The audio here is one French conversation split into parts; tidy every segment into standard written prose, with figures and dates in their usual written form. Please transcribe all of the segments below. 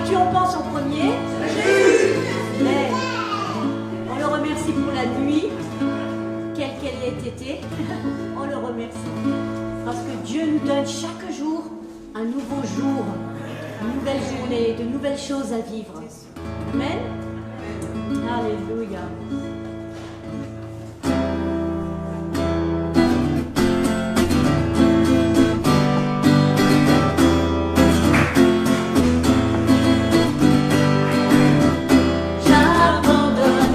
tu en penses en premier? Mais on le remercie pour la nuit, quelle qu'elle ait été. On le remercie. Parce que Dieu nous donne chaque jour un nouveau jour, une nouvelle journée, de nouvelles choses à vivre. Amen. Alléluia. J'abandonne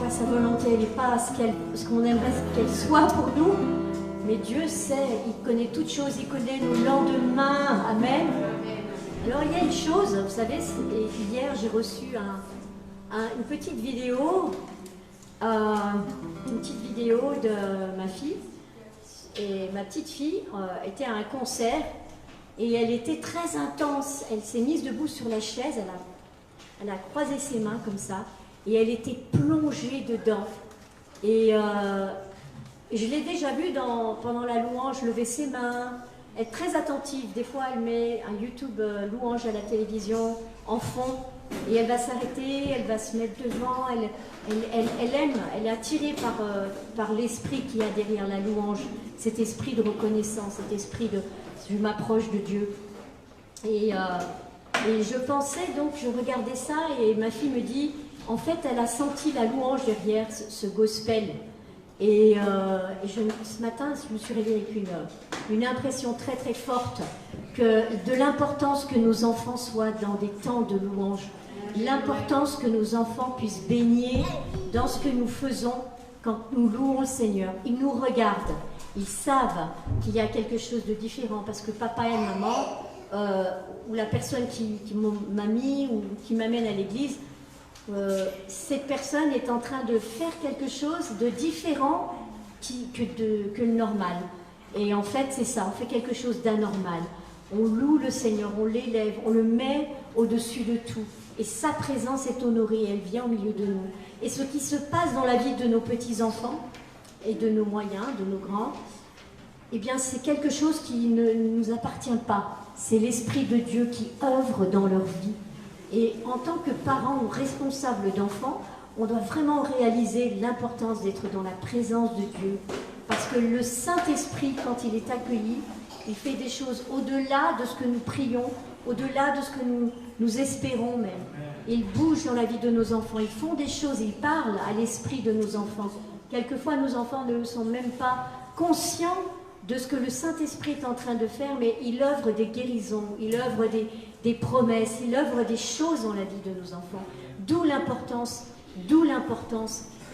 pas sa volonté, elle n'est pas ce qu'on aimerait qu'elle soit pour nous. Mais Dieu sait, il connaît toutes choses, il connaît nos lendemains. Amen. Alors il y a une chose, vous savez, hier j'ai reçu une petite vidéo de ma fille. Et ma petite fille était à un concert et elle était très intense. Elle s'est mise debout sur la chaise, elle a croisé ses mains comme ça et elle était plongée dedans. Et je l'ai déjà vue pendant la louange lever ses mains. Elle est très attentive. Des fois, elle met un YouTube louange à la télévision en fond et elle va s'arrêter, elle va se mettre devant. Elle aime, elle est attirée par l'esprit qu'il y a derrière la louange, cet esprit de reconnaissance, cet esprit de je m'approche de Dieu. Et je pensais donc, je regardais ça et ma fille me dit, en fait, elle a senti la louange derrière ce gospel. Et ce matin, je me suis réveillée avec une impression très très forte de l'importance que nos enfants soient dans des temps de louange, l'importance que nos enfants puissent baigner dans ce que nous faisons quand nous louons le Seigneur. Ils nous regardent, ils savent qu'il y a quelque chose de différent parce que papa et maman, ou la personne qui m'a mis ou qui m'amène à l'église, cette personne est en train de faire quelque chose de différent que le normal. Et en fait, c'est ça, on fait quelque chose d'anormal. On loue le Seigneur, on l'élève, on le met au-dessus de tout. Et sa présence est honorée, elle vient au milieu de nous. Et ce qui se passe dans la vie de nos petits-enfants et de nos moyens, de nos grands, eh bien, c'est quelque chose qui ne nous appartient pas. C'est l'Esprit de Dieu qui œuvre dans leur vie. Et en tant que parents ou responsables d'enfants, on doit vraiment réaliser l'importance d'être dans la présence de Dieu. Parce que le Saint-Esprit, quand il est accueilli, il fait des choses au-delà de ce que nous prions, au-delà de ce que nous espérons même. Il bouge dans la vie de nos enfants, ils font des choses, ils parlent à l'esprit de nos enfants. Quelquefois, nos enfants ne sont même pas conscients de ce que le Saint-Esprit est en train de faire, mais il œuvre des guérisons, il œuvre des promesses, il œuvre des choses dans la vie de nos enfants. D'où l'importance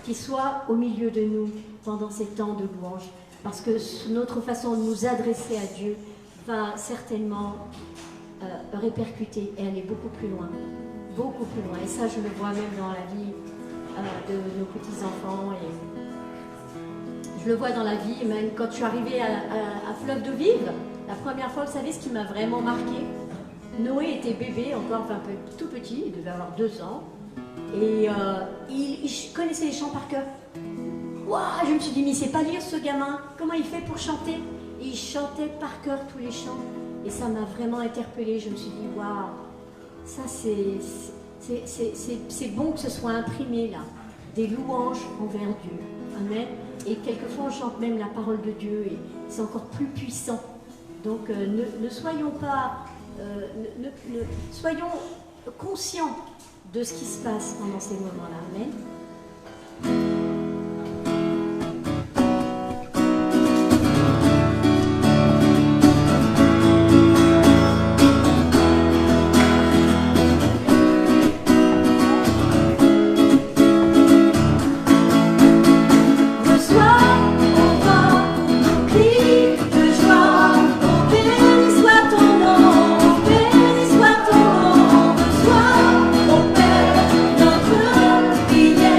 qu'il soit au milieu de nous pendant ces temps de louange. Parce que notre façon de nous adresser à Dieu va certainement répercuter et aller beaucoup plus loin. Beaucoup plus loin. Et ça, je le vois même dans la vie de nos petits-enfants. Et je le vois dans la vie, même quand je suis arrivée à Fleuve d'Eau Vive, la première fois, vous savez ce qui m'a vraiment marqué? Noé était bébé, encore un peu tout petit, il devait avoir 2 ans. Et il connaissait les chants par cœur. Waouh, je me suis dit, mais il ne sait pas lire ce gamin. Comment il fait pour chanter? Et il chantait par cœur tous les chants. Et ça m'a vraiment interpellée. Je me suis dit, waouh, ça c'est bon que ce soit imprimé là. Des louanges envers Dieu. Amen. Et quelquefois on chante même la parole de Dieu et c'est encore plus puissant. Donc ne soyons pas, soyons conscients de ce qui se passe pendant ces moments-là. Amen. Prière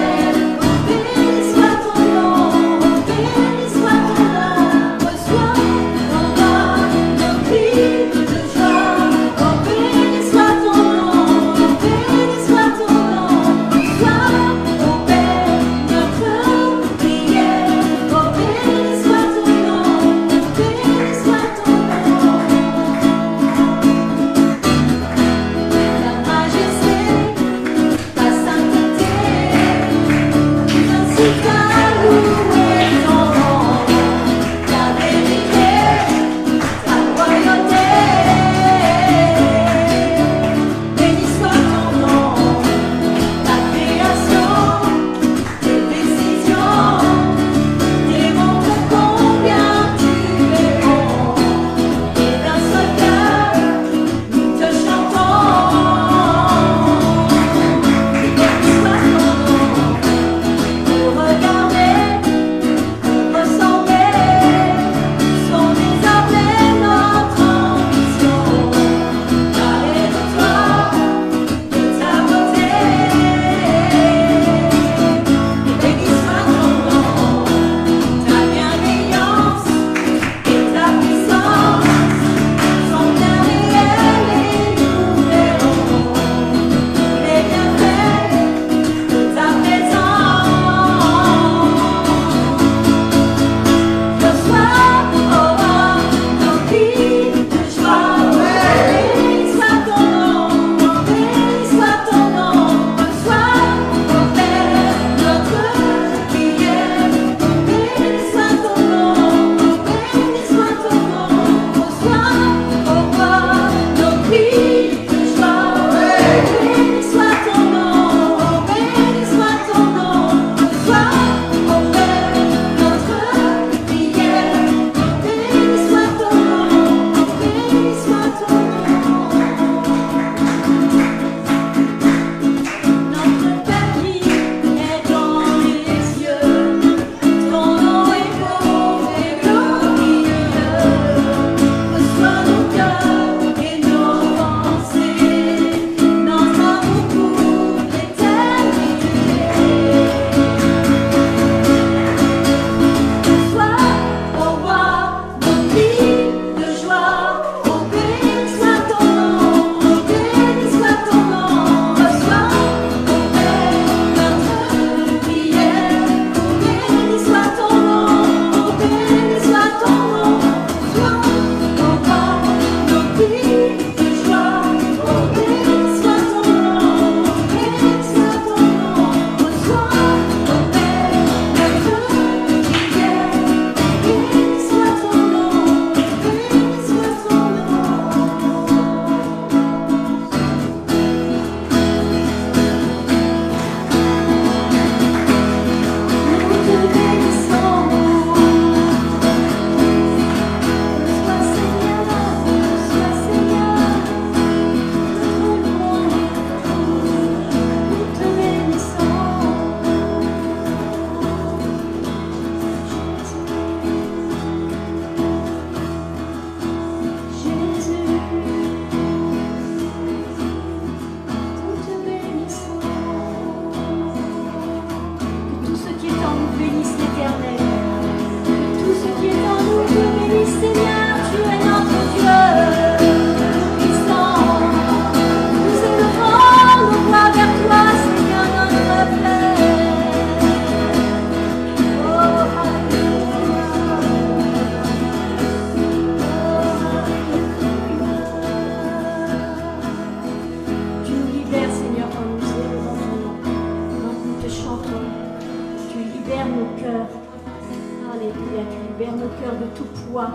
Alléluia, tu libères nos cœurs de tout poids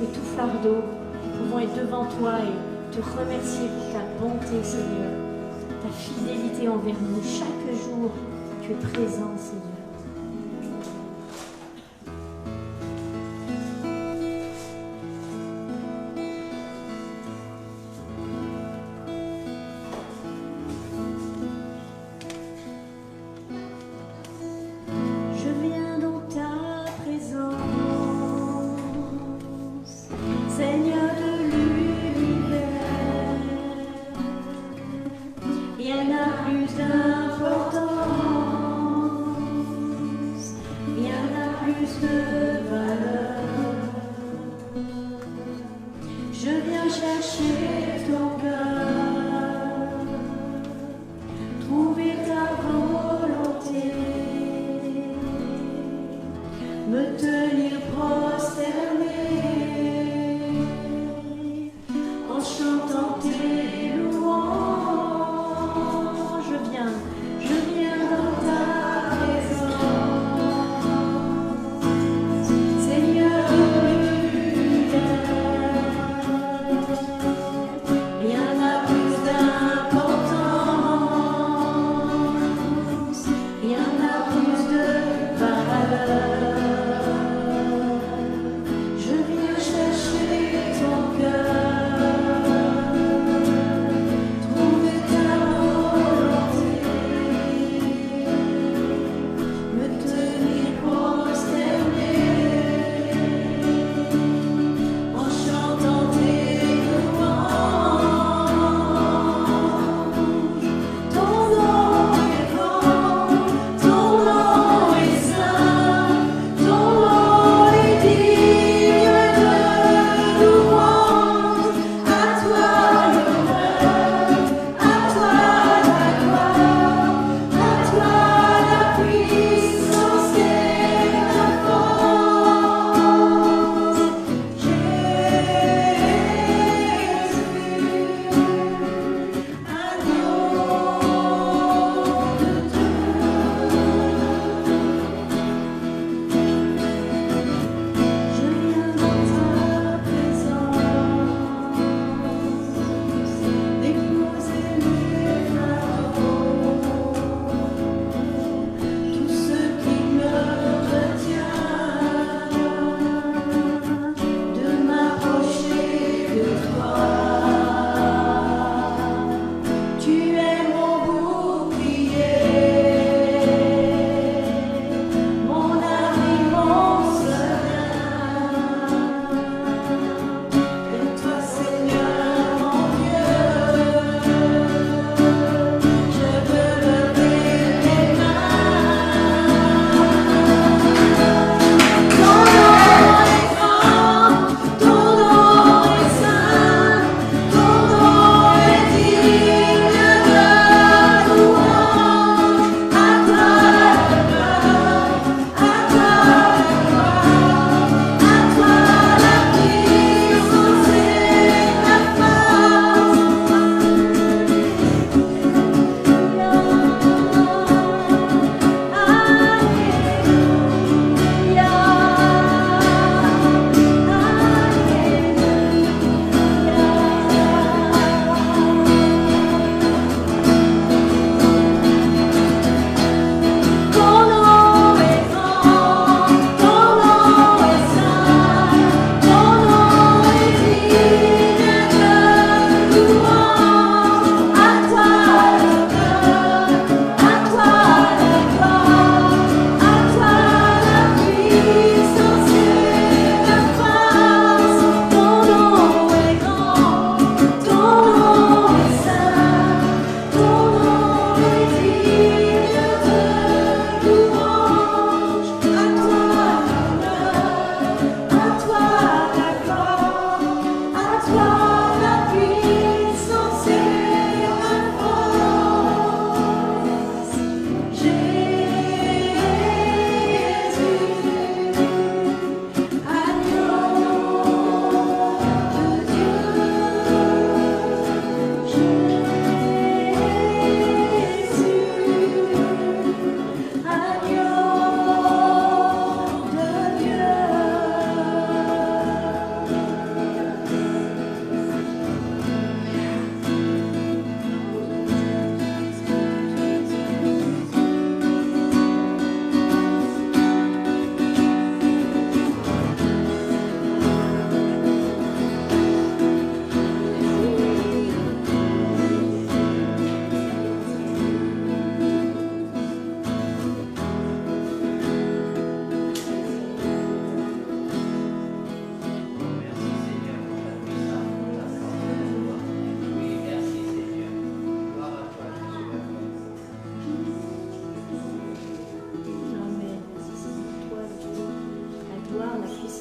et tout fardeau. Nous pouvons être devant toi et te remercier pour ta bonté, Seigneur, ta fidélité envers nous. Chaque jour, tu es présent, Seigneur.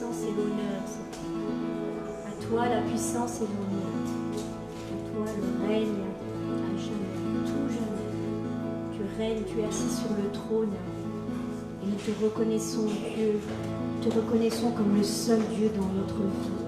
puissance et l'honneur, Seigneur. À toi la puissance et l'honneur. À toi le règne à jamais, tout jamais. Tu règnes, tu es assis sur le trône. Et nous te reconnaissons, Dieu. Nous te reconnaissons comme le seul Dieu dans notre vie.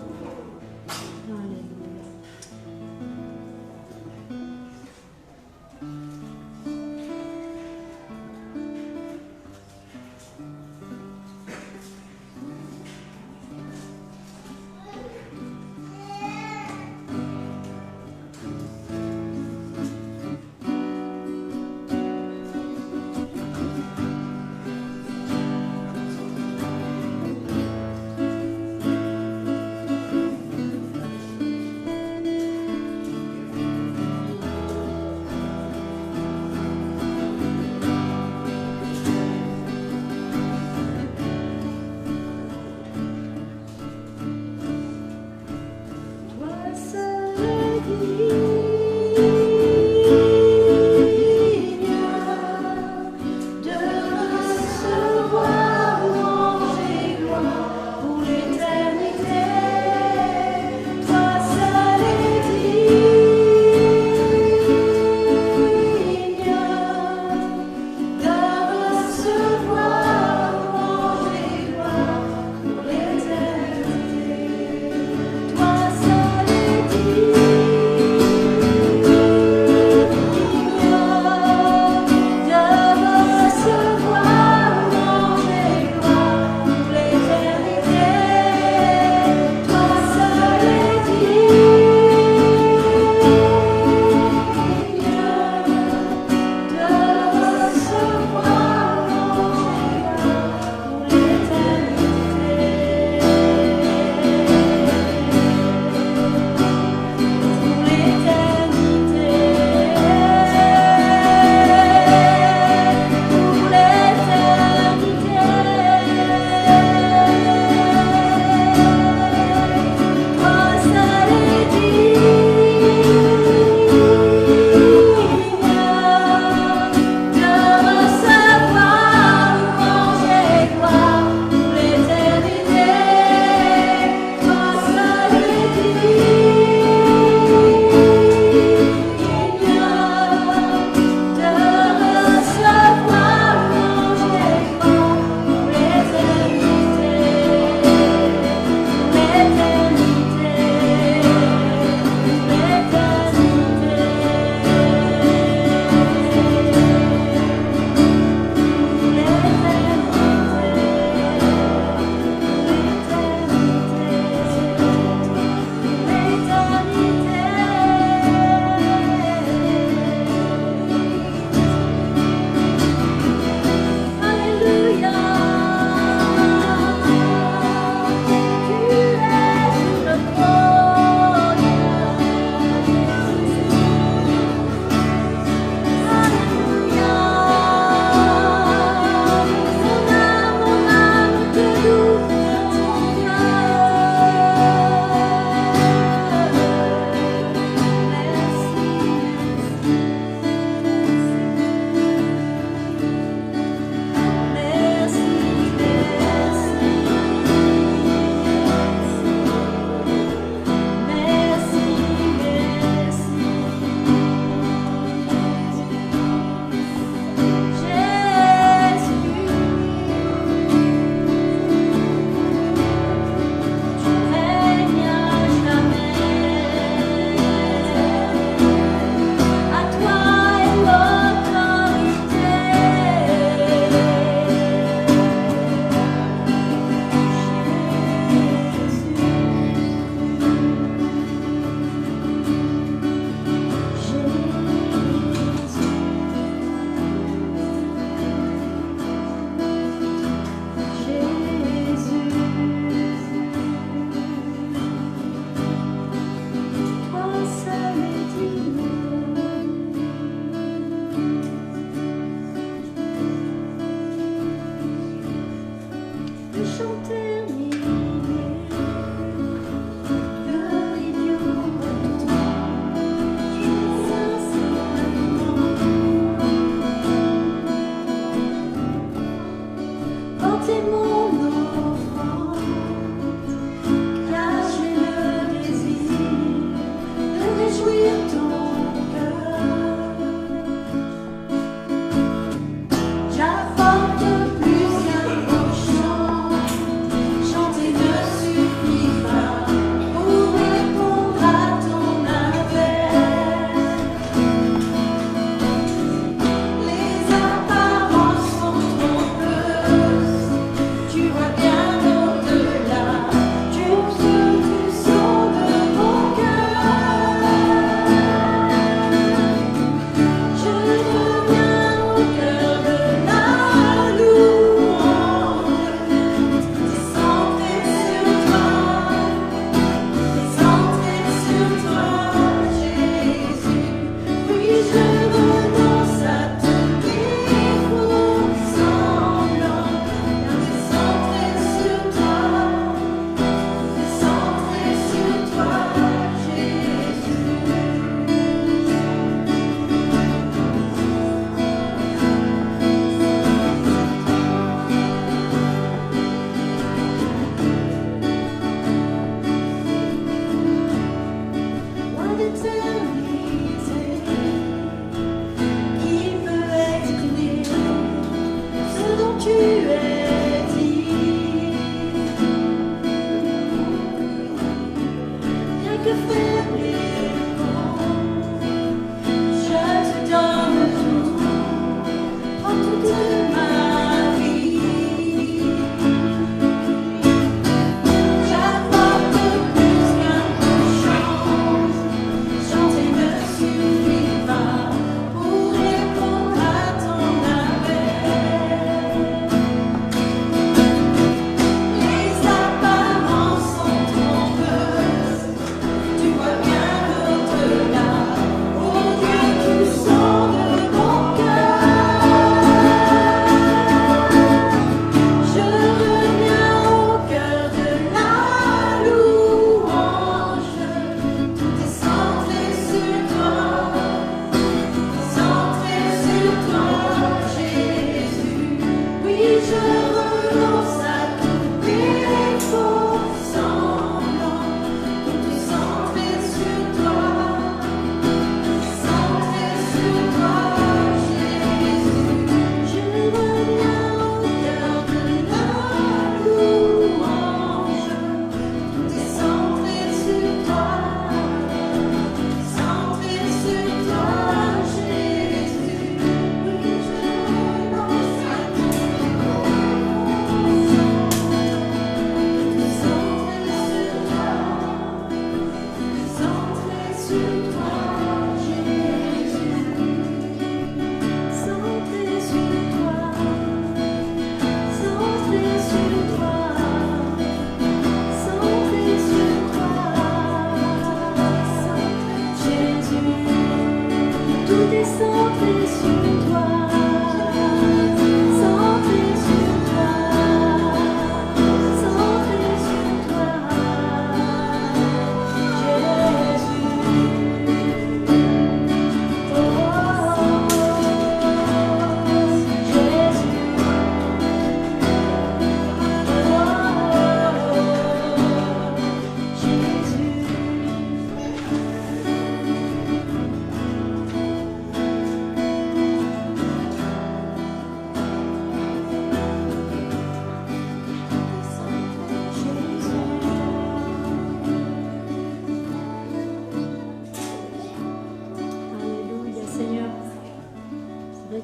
Portez mon offrande.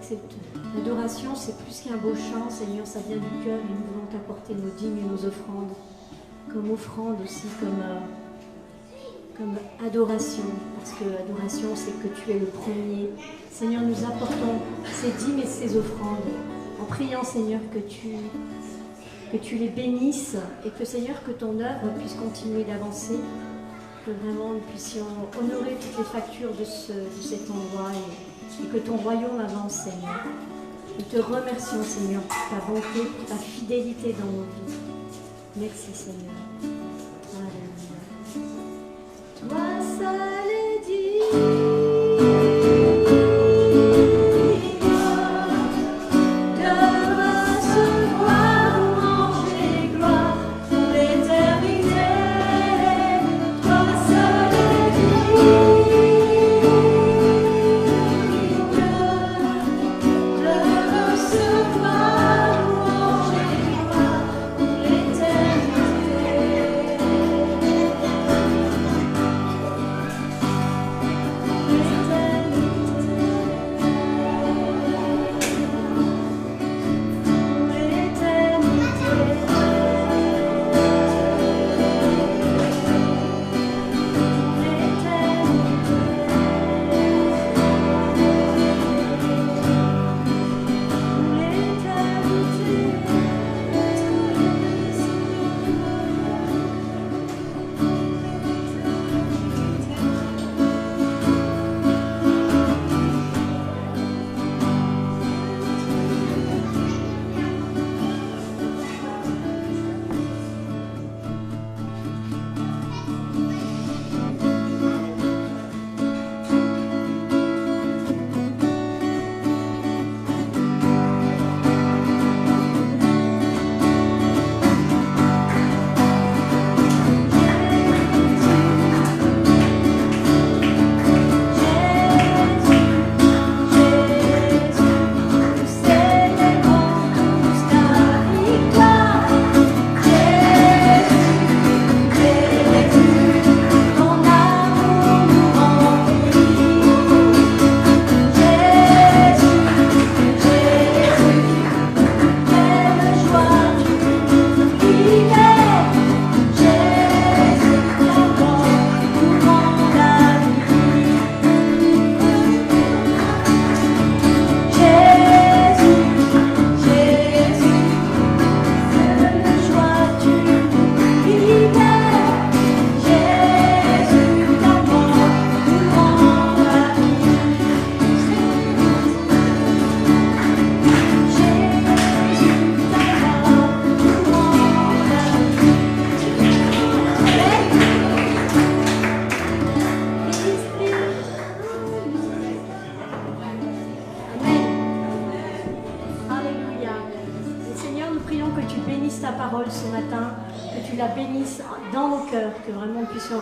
cette adoration, c'est plus qu'un beau chant, Seigneur, ça vient du cœur et nous voulons t'apporter nos dîmes et nos offrandes, comme offrande aussi, comme adoration, parce que adoration, c'est que tu es le premier. Seigneur, nous apportons ces dîmes et ces offrandes en priant, Seigneur, que tu les bénisses et que, Seigneur, que ton œuvre puisse continuer d'avancer, que vraiment nous puissions honorer toutes les factures de cet endroit et que ton royaume avance, Seigneur. Nous te remercions, Seigneur, pour ta bonté, pour ta fidélité dans nos vies. Merci, Seigneur. Alléluia. Toi seul est digne.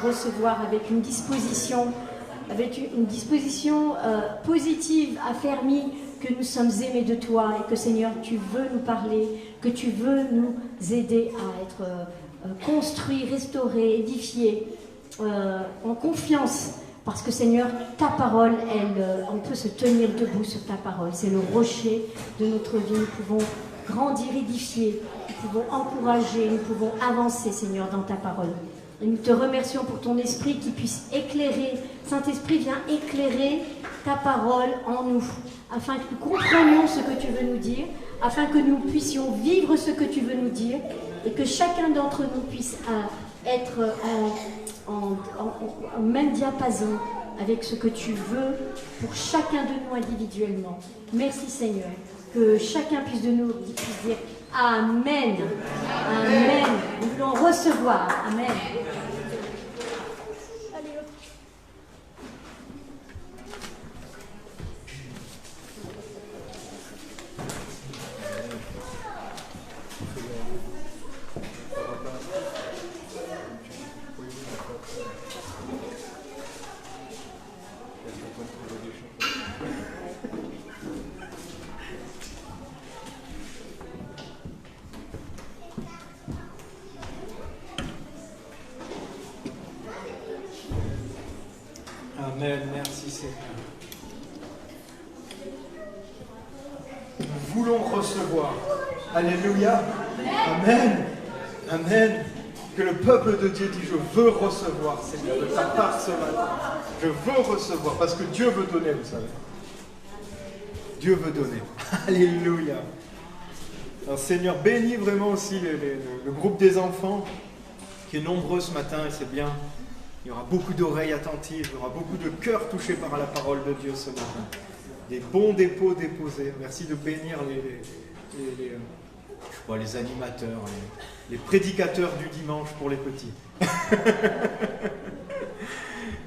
Recevoir avec une disposition positive, affermie, que nous sommes aimés de toi et que, Seigneur, tu veux nous parler, que tu veux nous aider à être construits, restaurés, édifiés, en confiance, parce que, Seigneur, ta parole, on peut se tenir debout sur ta parole. C'est le rocher de notre vie. Nous pouvons grandir, édifier, nous pouvons encourager, nous pouvons avancer, Seigneur, dans ta parole. Et nous te remercions pour ton esprit qui puisse éclairer. Saint-Esprit, viens éclairer ta parole en nous, afin que nous comprenions ce que tu veux nous dire, afin que nous puissions vivre ce que tu veux nous dire, et que chacun d'entre nous puisse être en même diapason avec ce que tu veux pour chacun de nous individuellement. Merci, Seigneur, que chacun puisse de nous puisse dire Amen. Amen. Nous voulons recevoir. Amen. Amen, merci Seigneur. recevoir. Alléluia. Amen. Amen. Que le peuple de Dieu dit, je veux recevoir, Seigneur, de ta part ce matin. Je veux recevoir, parce que Dieu veut donner, vous savez. Dieu veut donner. Alléluia. Alors Seigneur, bénis vraiment aussi le groupe des enfants, qui est nombreux ce matin, et c'est bien. Il y aura beaucoup d'oreilles attentives, il y aura beaucoup de cœurs touchés par la parole de Dieu ce matin. Des bons dépôts déposés. Merci de bénir les animateurs, les prédicateurs du dimanche pour les petits.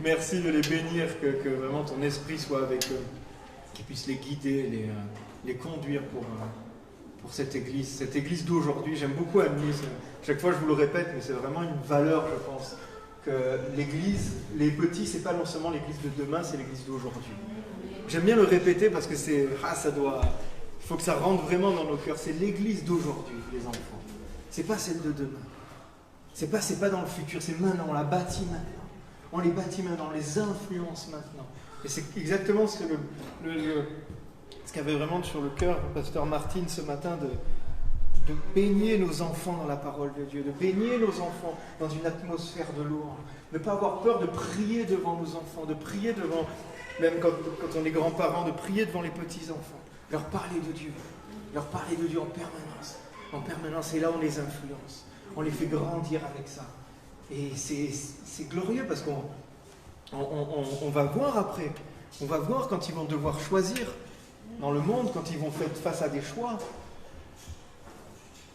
Merci de les bénir, que vraiment ton esprit soit avec eux, qu'il puisse les guider, les conduire pour cette église d'aujourd'hui. J'aime beaucoup Annelise. Chaque fois je vous le répète, mais c'est vraiment une valeur, je pense, que l'église, les petits, c'est pas non seulement l'église de demain, c'est l'église d'aujourd'hui. J'aime bien le répéter parce que il faut que ça rentre vraiment dans nos cœurs. C'est l'église d'aujourd'hui, les enfants. C'est pas celle de demain. C'est pas dans le futur, c'est maintenant, on la bâtit maintenant. On les bâtit maintenant, on les influence maintenant. Et c'est exactement ce qu'avait vraiment sur le cœur le pasteur Martine ce matin, de baigner nos enfants dans la parole de Dieu, de baigner nos enfants dans une atmosphère de louange, de ne pas avoir peur de prier devant nos enfants, de prier devant, même quand on est grands-parents, de prier devant les petits-enfants, leur parler de Dieu en permanence, et là on les influence, on les fait grandir avec ça. Et c'est glorieux parce qu'on va voir après, on va voir quand ils vont devoir choisir dans le monde, quand ils vont faire face à des choix,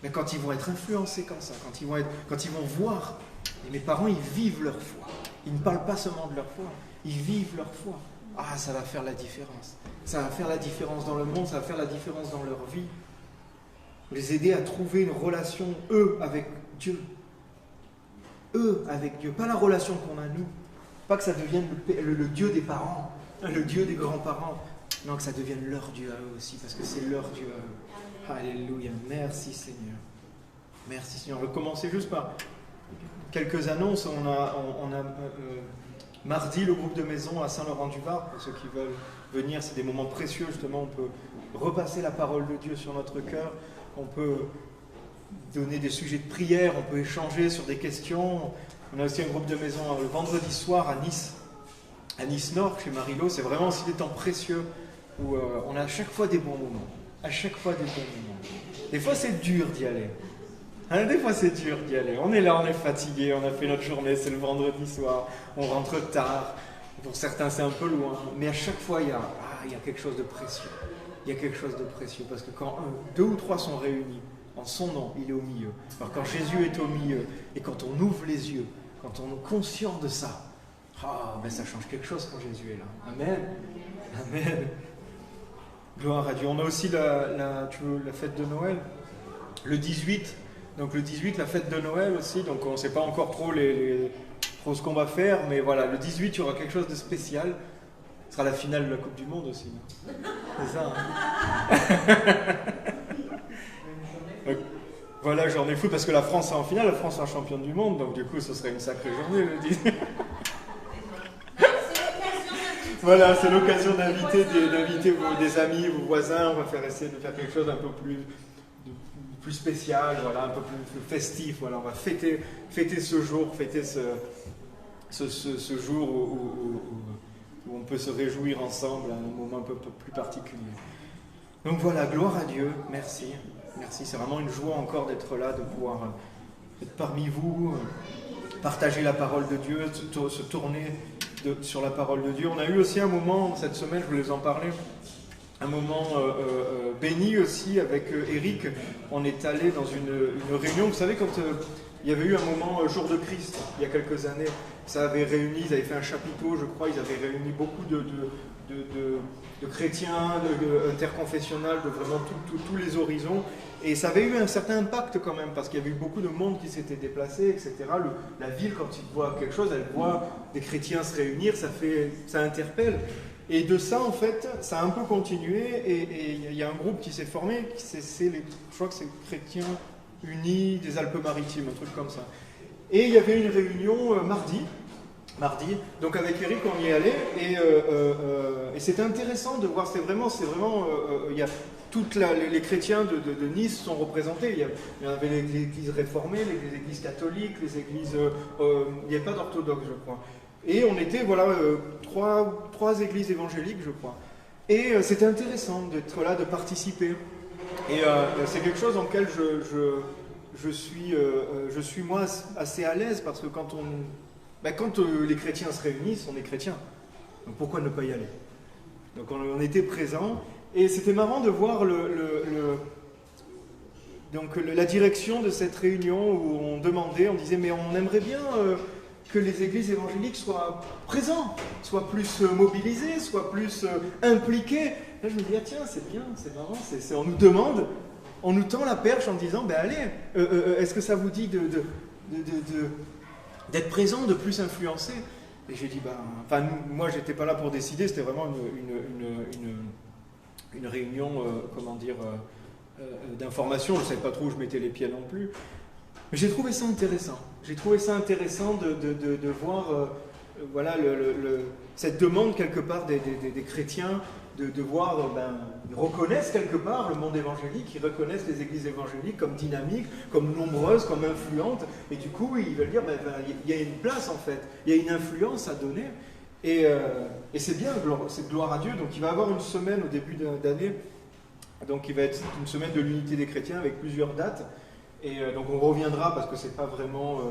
mais quand ils vont être influencés comme ça, quand ils vont voir, et mes parents ils vivent leur foi, ils ne parlent pas seulement de leur foi, ils vivent leur foi. Ah, ça va faire la différence. Ça va faire la différence dans le monde, ça va faire la différence dans leur vie. Les aider à trouver une relation, eux, avec Dieu. Eux, avec Dieu. Pas la relation qu'on a, nous. Pas que ça devienne le Dieu des parents, le Dieu des grands-parents. Non, que ça devienne leur Dieu à eux aussi, parce que c'est leur Dieu à eux. Alléluia. Merci Seigneur. Merci Seigneur. On va commencer juste par quelques annonces. On a mardi, le groupe de maison à Saint-Laurent-du-Var, pour ceux qui veulent venir, c'est des moments précieux, justement, on peut repasser la parole de Dieu sur notre cœur, on peut donner des sujets de prière, on peut échanger sur des questions. On a aussi un groupe de maison le vendredi soir à Nice Nord, chez Marilo. C'est vraiment aussi des temps précieux où on a à chaque fois des bons moments. Des fois, c'est dur d'y aller. On est là, on est fatigué, on a fait notre journée, c'est le vendredi soir, on rentre tard. Pour certains, c'est un peu loin. Mais à chaque fois, il y a quelque chose de précieux. Il y a quelque chose de précieux. Parce que quand deux ou trois sont réunis, en son nom, il est au milieu. Alors quand Jésus est au milieu, et quand on ouvre les yeux, quand on est conscient de ça, ça change quelque chose quand Jésus est là. Amen. Amen. Gloire à Dieu. On a aussi la fête de Noël, le 18. Donc le 18, la fête de Noël aussi. Donc on ne sait pas encore trop ce qu'on va faire, mais voilà, le 18, il y aura quelque chose de spécial. Ce sera la finale de la Coupe du Monde aussi. C'est ça, hein. Donc, voilà, journée foot, parce que la France est en finale, la France est championne du monde, donc du coup, ce serait une sacrée journée, le 18. Voilà, c'est l'occasion d'inviter des amis, vos voisins. On va essayer de faire quelque chose d'un peu plus spécial, voilà, un peu plus festif. Voilà, on va fêter ce jour, ce jour où on peut se réjouir ensemble à un moment un peu plus particulier. Donc voilà, gloire à Dieu, merci. Merci, c'est vraiment une joie encore d'être là, de pouvoir être parmi vous, partager la parole de Dieu, se tourner sur la parole de Dieu. On a eu aussi un moment, cette semaine, je voulais vous en parler, un moment béni aussi avec Eric. On est allé dans une réunion, vous savez, quand il y avait eu un moment Jour de Christ, il y a quelques années, ça avait réuni, ils avaient fait un chapiteau, je crois, ils avaient réuni beaucoup de chrétiens, interconfessionnels, de vraiment tous les horizons. Et ça avait eu un certain impact quand même, parce qu'il y avait eu beaucoup de monde qui s'était déplacé, etc. La ville, quand il voit quelque chose, elle voit des chrétiens se réunir, ça interpelle. Et de ça, en fait, ça a un peu continué, et il y a un groupe qui s'est formé, je crois que c'est Chrétiens Unis des Alpes-Maritimes, un truc comme ça. Et il y avait une réunion mardi, donc avec Eric on y est allé, et c'était intéressant de voir, c'est vraiment il y a les chrétiens de Nice sont représentés. Il y avait l'église réformée, les églises catholiques, les églises... il n'y avait pas d'orthodoxes, je crois. Et on était, voilà, trois églises évangéliques, je crois. Et c'était intéressant d'être là, de participer. Et c'est quelque chose dans lequel je suis moi assez à l'aise, parce que quand les chrétiens se réunissent, on est chrétiens. Donc pourquoi ne pas y aller? Donc on était présents, et c'était marrant de voir la direction de cette réunion où on demandait, on disait mais on aimerait bien que les églises évangéliques soient présents, soient plus mobilisées, soient plus impliquées. Là je me dis ah tiens c'est bien, c'est marrant, on nous demande, on nous tend la perche en disant ben allez, est-ce que ça vous dit d'être présent, de plus influencer? Et j'ai dit, moi j'étais pas là pour décider, c'était vraiment une réunion, d'information, je ne savais pas trop où je mettais les pieds non plus. Mais j'ai trouvé ça intéressant. J'ai trouvé ça intéressant de voir cette demande quelque part des chrétiens, de voir, ils reconnaissent quelque part le monde évangélique, ils reconnaissent les églises évangéliques comme dynamiques, comme nombreuses, comme influentes, et du coup ils veulent dire, il y a une place en fait, il y a une influence à donner, et c'est bien, c'est gloire à Dieu. Donc il va y avoir une semaine au début d'année, donc il va être une semaine de l'unité des chrétiens avec plusieurs dates, et donc on reviendra parce que c'est pas vraiment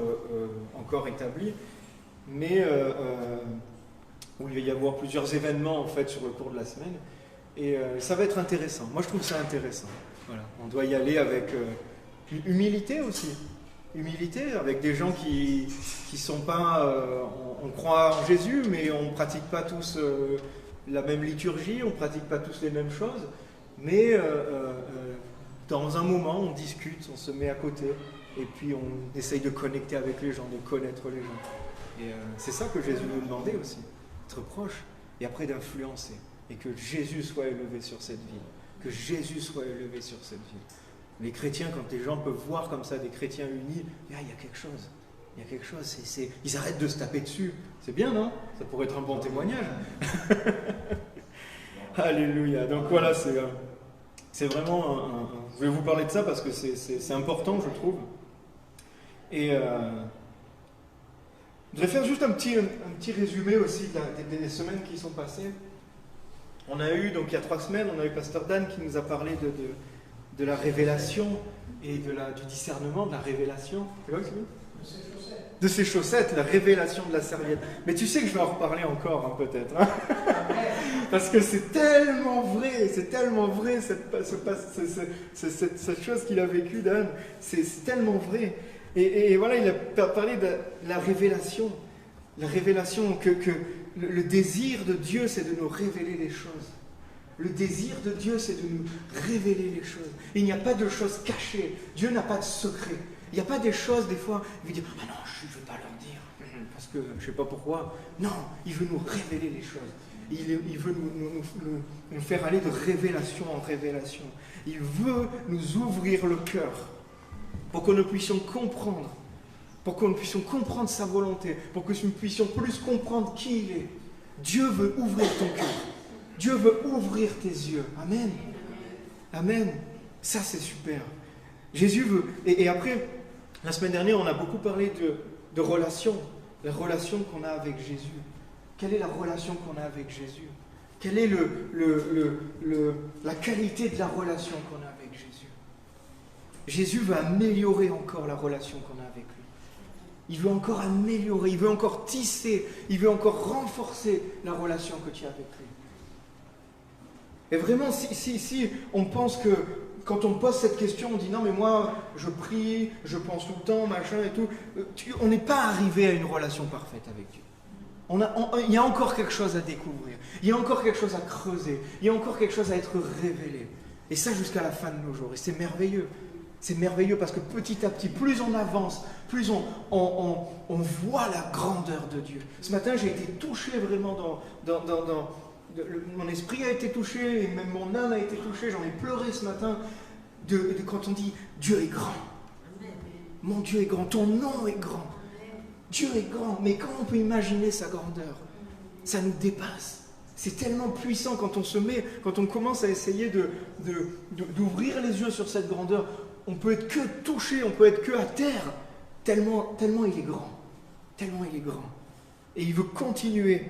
encore établi, mais où il va y avoir plusieurs événements en fait sur le cours de la semaine, et ça va être intéressant. Moi je trouve ça intéressant. Voilà. On doit y aller avec humilité aussi, avec des gens qui sont pas, on croit en Jésus, mais on pratique pas tous la même liturgie, on pratique pas tous les mêmes choses, mais dans un moment on discute, on se met à côté, et puis on essaye de connecter avec les gens, de connaître les gens. Et c'est ça que Jésus nous demandait aussi. Être proche, et après d'influencer, et que Jésus soit élevé sur cette ville, que Jésus soit élevé sur cette ville. Les chrétiens, quand les gens peuvent voir comme ça des chrétiens unis, il y a quelque chose, ils arrêtent de se taper dessus, c'est bien, non? Ça pourrait être un bon témoignage. Alléluia. Donc voilà, c'est vraiment je vais vous parler de ça parce que c'est important, je trouve. Et je vais faire juste un petit résumé aussi des semaines qui sont passées. On a eu, donc il y a 3 semaines, on a eu Pasteur Dan qui nous a parlé de la révélation et du discernement de la révélation. C'est quoi que c'est? De ses chaussettes, la révélation de la serviette. Mais tu sais que je vais en reparler encore, peut-être. Hein. Parce que c'est tellement vrai, cette chose qu'il a vécue, Dan. C'est tellement vrai. Et voilà, il a parlé de la révélation. La révélation, que le désir de Dieu, c'est de nous révéler les choses. Le désir de Dieu, c'est de nous révéler les choses. Il n'y a pas de choses cachées. Dieu n'a pas de secret. Il n'y a pas des choses, des fois, il veut dire « Ah non, je ne veux pas leur dire, parce que je ne sais pas pourquoi. » Non, il veut nous révéler les choses. Il veut nous faire aller de révélation en révélation. Il veut nous ouvrir le cœur pour que nous puissions comprendre, sa volonté, pour que nous puissions plus comprendre qui il est. Dieu veut ouvrir ton cœur. Dieu veut ouvrir tes yeux. Amen. Amen. Ça, c'est super. Jésus veut. Et après, la semaine dernière, on a beaucoup parlé de relations. La relation qu'on a avec Jésus. Quelle est la relation qu'on a avec Jésus? Quelle est la qualité de la relation qu'on a avec Jésus? Jésus veut améliorer encore la relation qu'on a avec lui. Il veut encore améliorer, il veut encore tisser, il veut encore renforcer la relation que tu as avec lui. Et vraiment, si on pense que quand on pose cette question, on dit non mais moi je prie, je pense tout le temps, machin et tout, on n'est pas arrivé à une relation parfaite avec Dieu. Il y a encore quelque chose à découvrir, il y a encore quelque chose à creuser, il y a encore quelque chose à être révélé. Et ça jusqu'à la fin de nos jours. Et c'est merveilleux. C'est merveilleux parce que petit à petit, plus on avance, plus on voit la grandeur de Dieu. Ce matin, j'ai été touché vraiment mon esprit a été touché, et même mon âme a été touchée. J'en ai pleuré ce matin quand on dit Dieu est grand. Mon Dieu est grand, ton nom est grand. Dieu est grand, mais comment on peut imaginer sa grandeur? Ça nous dépasse. C'est tellement puissant quand on se met, quand on commence à essayer d'ouvrir les yeux sur cette grandeur. On peut être que touché, on peut être que à terre, tellement il est grand. Tellement il est grand. Et il veut continuer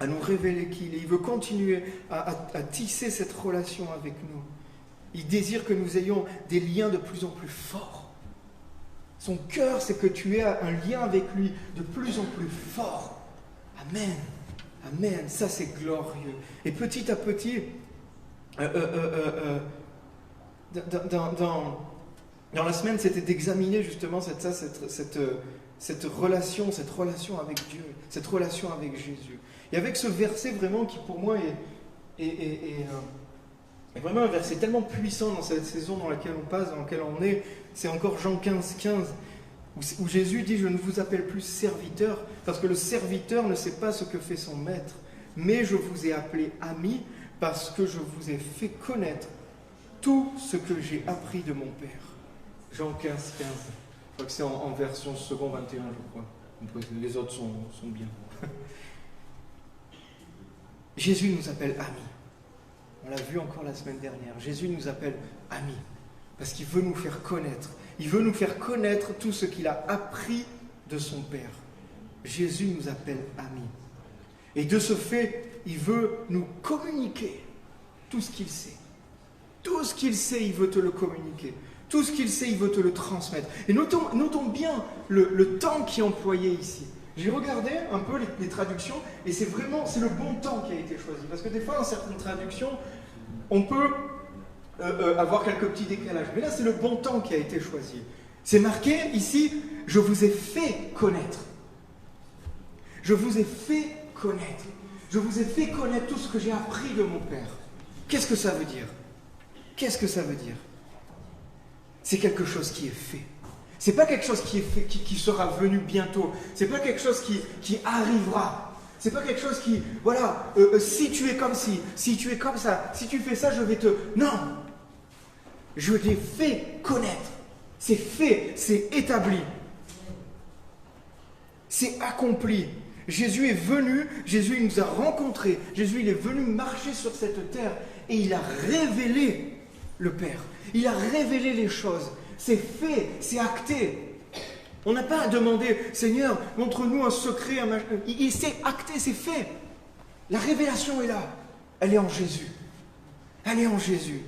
à nous révéler qui il est. Il veut continuer à tisser cette relation avec nous. Il désire que nous ayons des liens de plus en plus forts. Son cœur, c'est que tu aies un lien avec lui de plus en plus fort. Amen. Amen. Ça, c'est glorieux. Et petit à petit, dans la semaine, c'était d'examiner justement cette relation avec Dieu, cette relation avec Jésus. Et avec ce verset vraiment qui pour moi est vraiment un verset tellement puissant dans cette saison dans laquelle on passe, dans laquelle on est, c'est encore Jean 15, où Jésus dit « Je ne vous appelle plus serviteur, parce que le serviteur ne sait pas ce que fait son maître, mais je vous ai appelé ami, parce que je vous ai fait connaître tout ce que j'ai appris de mon Père. » Jean 15. Je crois que c'est en version second 21, je crois. Les autres sont bien. Jésus nous appelle amis. On l'a vu encore la semaine dernière. Jésus nous appelle amis. Parce qu'il veut nous faire connaître. Il veut nous faire connaître tout ce qu'il a appris de son Père. Jésus nous appelle amis. Et de ce fait, il veut nous communiquer tout ce qu'il sait. Tout ce qu'il sait, il veut te le communiquer. Tout ce qu'il sait, il veut te le transmettre. Et notons bien le temps qui est employé ici. J'ai regardé un peu les traductions, et c'est le bon temps qui a été choisi. Parce que des fois, dans certaines traductions, on peut avoir quelques petits décalages. Mais là, c'est le bon temps qui a été choisi. C'est marqué ici, « Je vous ai fait connaître ». Je vous ai fait connaître. Je vous ai fait connaître tout ce que j'ai appris de mon Père. Qu'est-ce que ça veut dire? Qu'est-ce que ça veut dire? C'est quelque chose qui est fait. C'est pas quelque chose qui est fait, qui sera venu bientôt. C'est pas quelque chose qui arrivera. C'est pas quelque chose qui, voilà, si tu es comme ci, si tu es comme ça, si tu fais ça, je vais te... Non! Je l'ai fait connaître. C'est fait, c'est établi. C'est accompli. Jésus est venu, Jésus il nous a rencontrés, Jésus il est venu marcher sur cette terre et il a révélé le Père. Il a révélé les choses. C'est fait, c'est acté. On n'a pas à demander, Seigneur, montre-nous un secret, un machin. Il s'est acté, c'est fait. La révélation est là. Elle est en Jésus. Elle est en Jésus.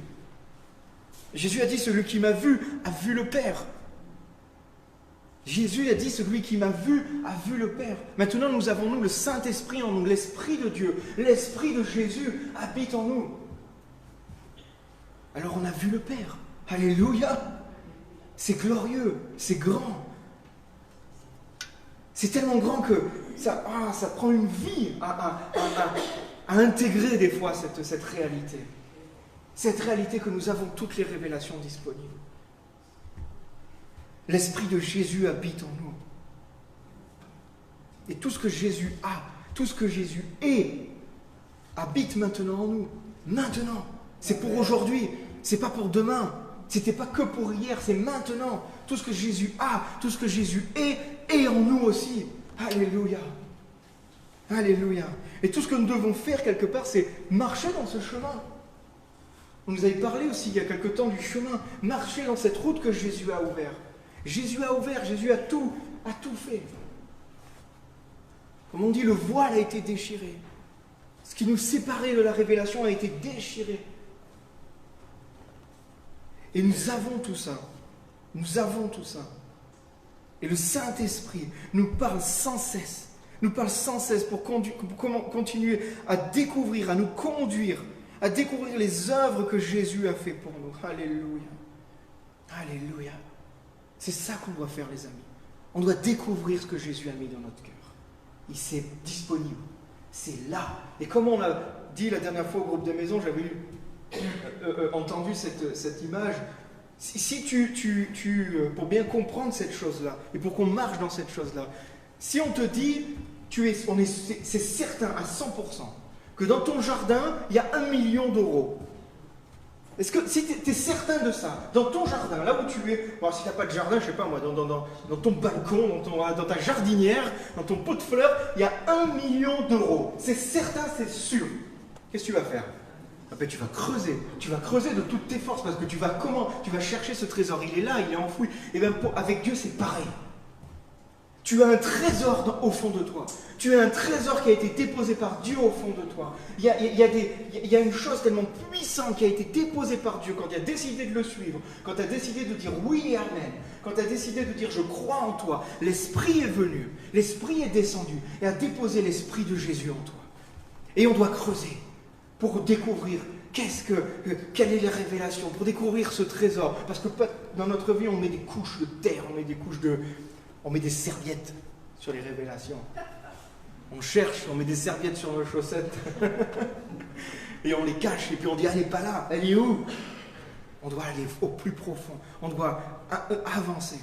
Jésus a dit, celui qui m'a vu a vu le Père. Jésus a dit, celui qui m'a vu a vu le Père. Maintenant, nous avons, nous, le Saint-Esprit en nous, l'Esprit de Dieu. L'Esprit de Jésus habite en nous. Alors, on a vu le Père. Alléluia! C'est glorieux, c'est grand. C'est tellement grand que ça prend une vie à intégrer des fois cette réalité. Cette réalité que nous avons toutes les révélations disponibles. L'Esprit de Jésus habite en nous. Et tout ce que Jésus a, tout ce que Jésus est, habite maintenant en nous. Maintenant. C'est pour aujourd'hui. C'est pas pour demain. C'était pas que pour hier. C'est maintenant. Tout ce que Jésus a, tout ce que Jésus est en nous aussi. Alléluia. Alléluia. Et tout ce que nous devons faire quelque part, c'est marcher dans ce chemin. On nous avait parlé aussi il y a quelque temps du chemin. Marcher dans cette route que Jésus a ouverte. Jésus a ouvert, Jésus a tout fait. Comme on dit, le voile a été déchiré. Ce qui nous séparait de la révélation a été déchiré. Et nous avons tout ça. Nous avons tout ça. Et le Saint-Esprit nous parle sans cesse. Nous parle sans cesse pour continuer à découvrir, à nous conduire, à découvrir les œuvres que Jésus a fait pour nous. Alléluia. Alléluia. C'est ça qu'on doit faire, les amis. On doit découvrir ce que Jésus a mis dans notre cœur. Il s'est disponible. C'est là. Et comme on a dit la dernière fois au groupe de maison, j'avais entendu cette image. Si pour bien comprendre cette chose-là, et pour qu'on marche dans cette chose-là, si on te dit, c'est certain à 100%, que dans ton jardin, il y a 1 million d'euros. Est-ce que si tu es certain de ça, dans ton jardin, là où tu es, bon, si tu n'as pas de jardin, je sais pas moi, dans ton balcon, dans ta jardinière, dans ton pot de fleurs, il y a 1 million d'euros. C'est certain, c'est sûr. Qu'est-ce que tu vas faire? Ah ben, tu vas creuser de toutes tes forces, parce que tu vas chercher ce trésor. Il est là, il est enfoui. Et bien avec Dieu, c'est pareil. Tu as un trésor au fond de toi. Tu as un trésor qui a été déposé par Dieu au fond de toi. Il y a une chose tellement puissante qui a été déposée par Dieu quand tu as décidé de le suivre, quand tu as décidé de dire oui et amen, quand tu as décidé de dire je crois en toi. L'Esprit est venu, l'Esprit est descendu et a déposé l'Esprit de Jésus en toi. Et on doit creuser pour découvrir quelle est la révélation, pour découvrir ce trésor. Parce que dans notre vie, on met des couches de terre, on met des serviettes sur les révélations. On cherche, on met des serviettes sur nos chaussettes. Et on les cache, et puis on dit, elle n'est pas là, elle est où? On doit aller au plus profond, on doit avancer.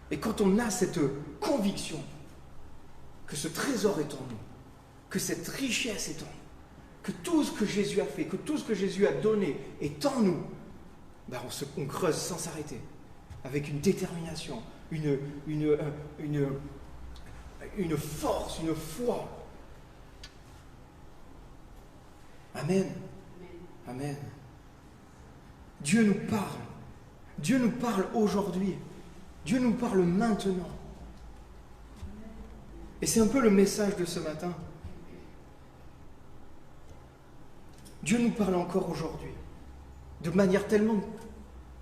Et quand on a cette conviction que ce trésor est en nous, que cette richesse est en nous, que tout ce que Jésus a fait, que tout ce que Jésus a donné est en nous, ben on creuse sans s'arrêter. Avec une détermination, une force, une foi. Amen. Amen. Dieu nous parle. Dieu nous parle aujourd'hui. Dieu nous parle maintenant. Et c'est un peu le message de ce matin. Dieu nous parle encore aujourd'hui, de manière tellement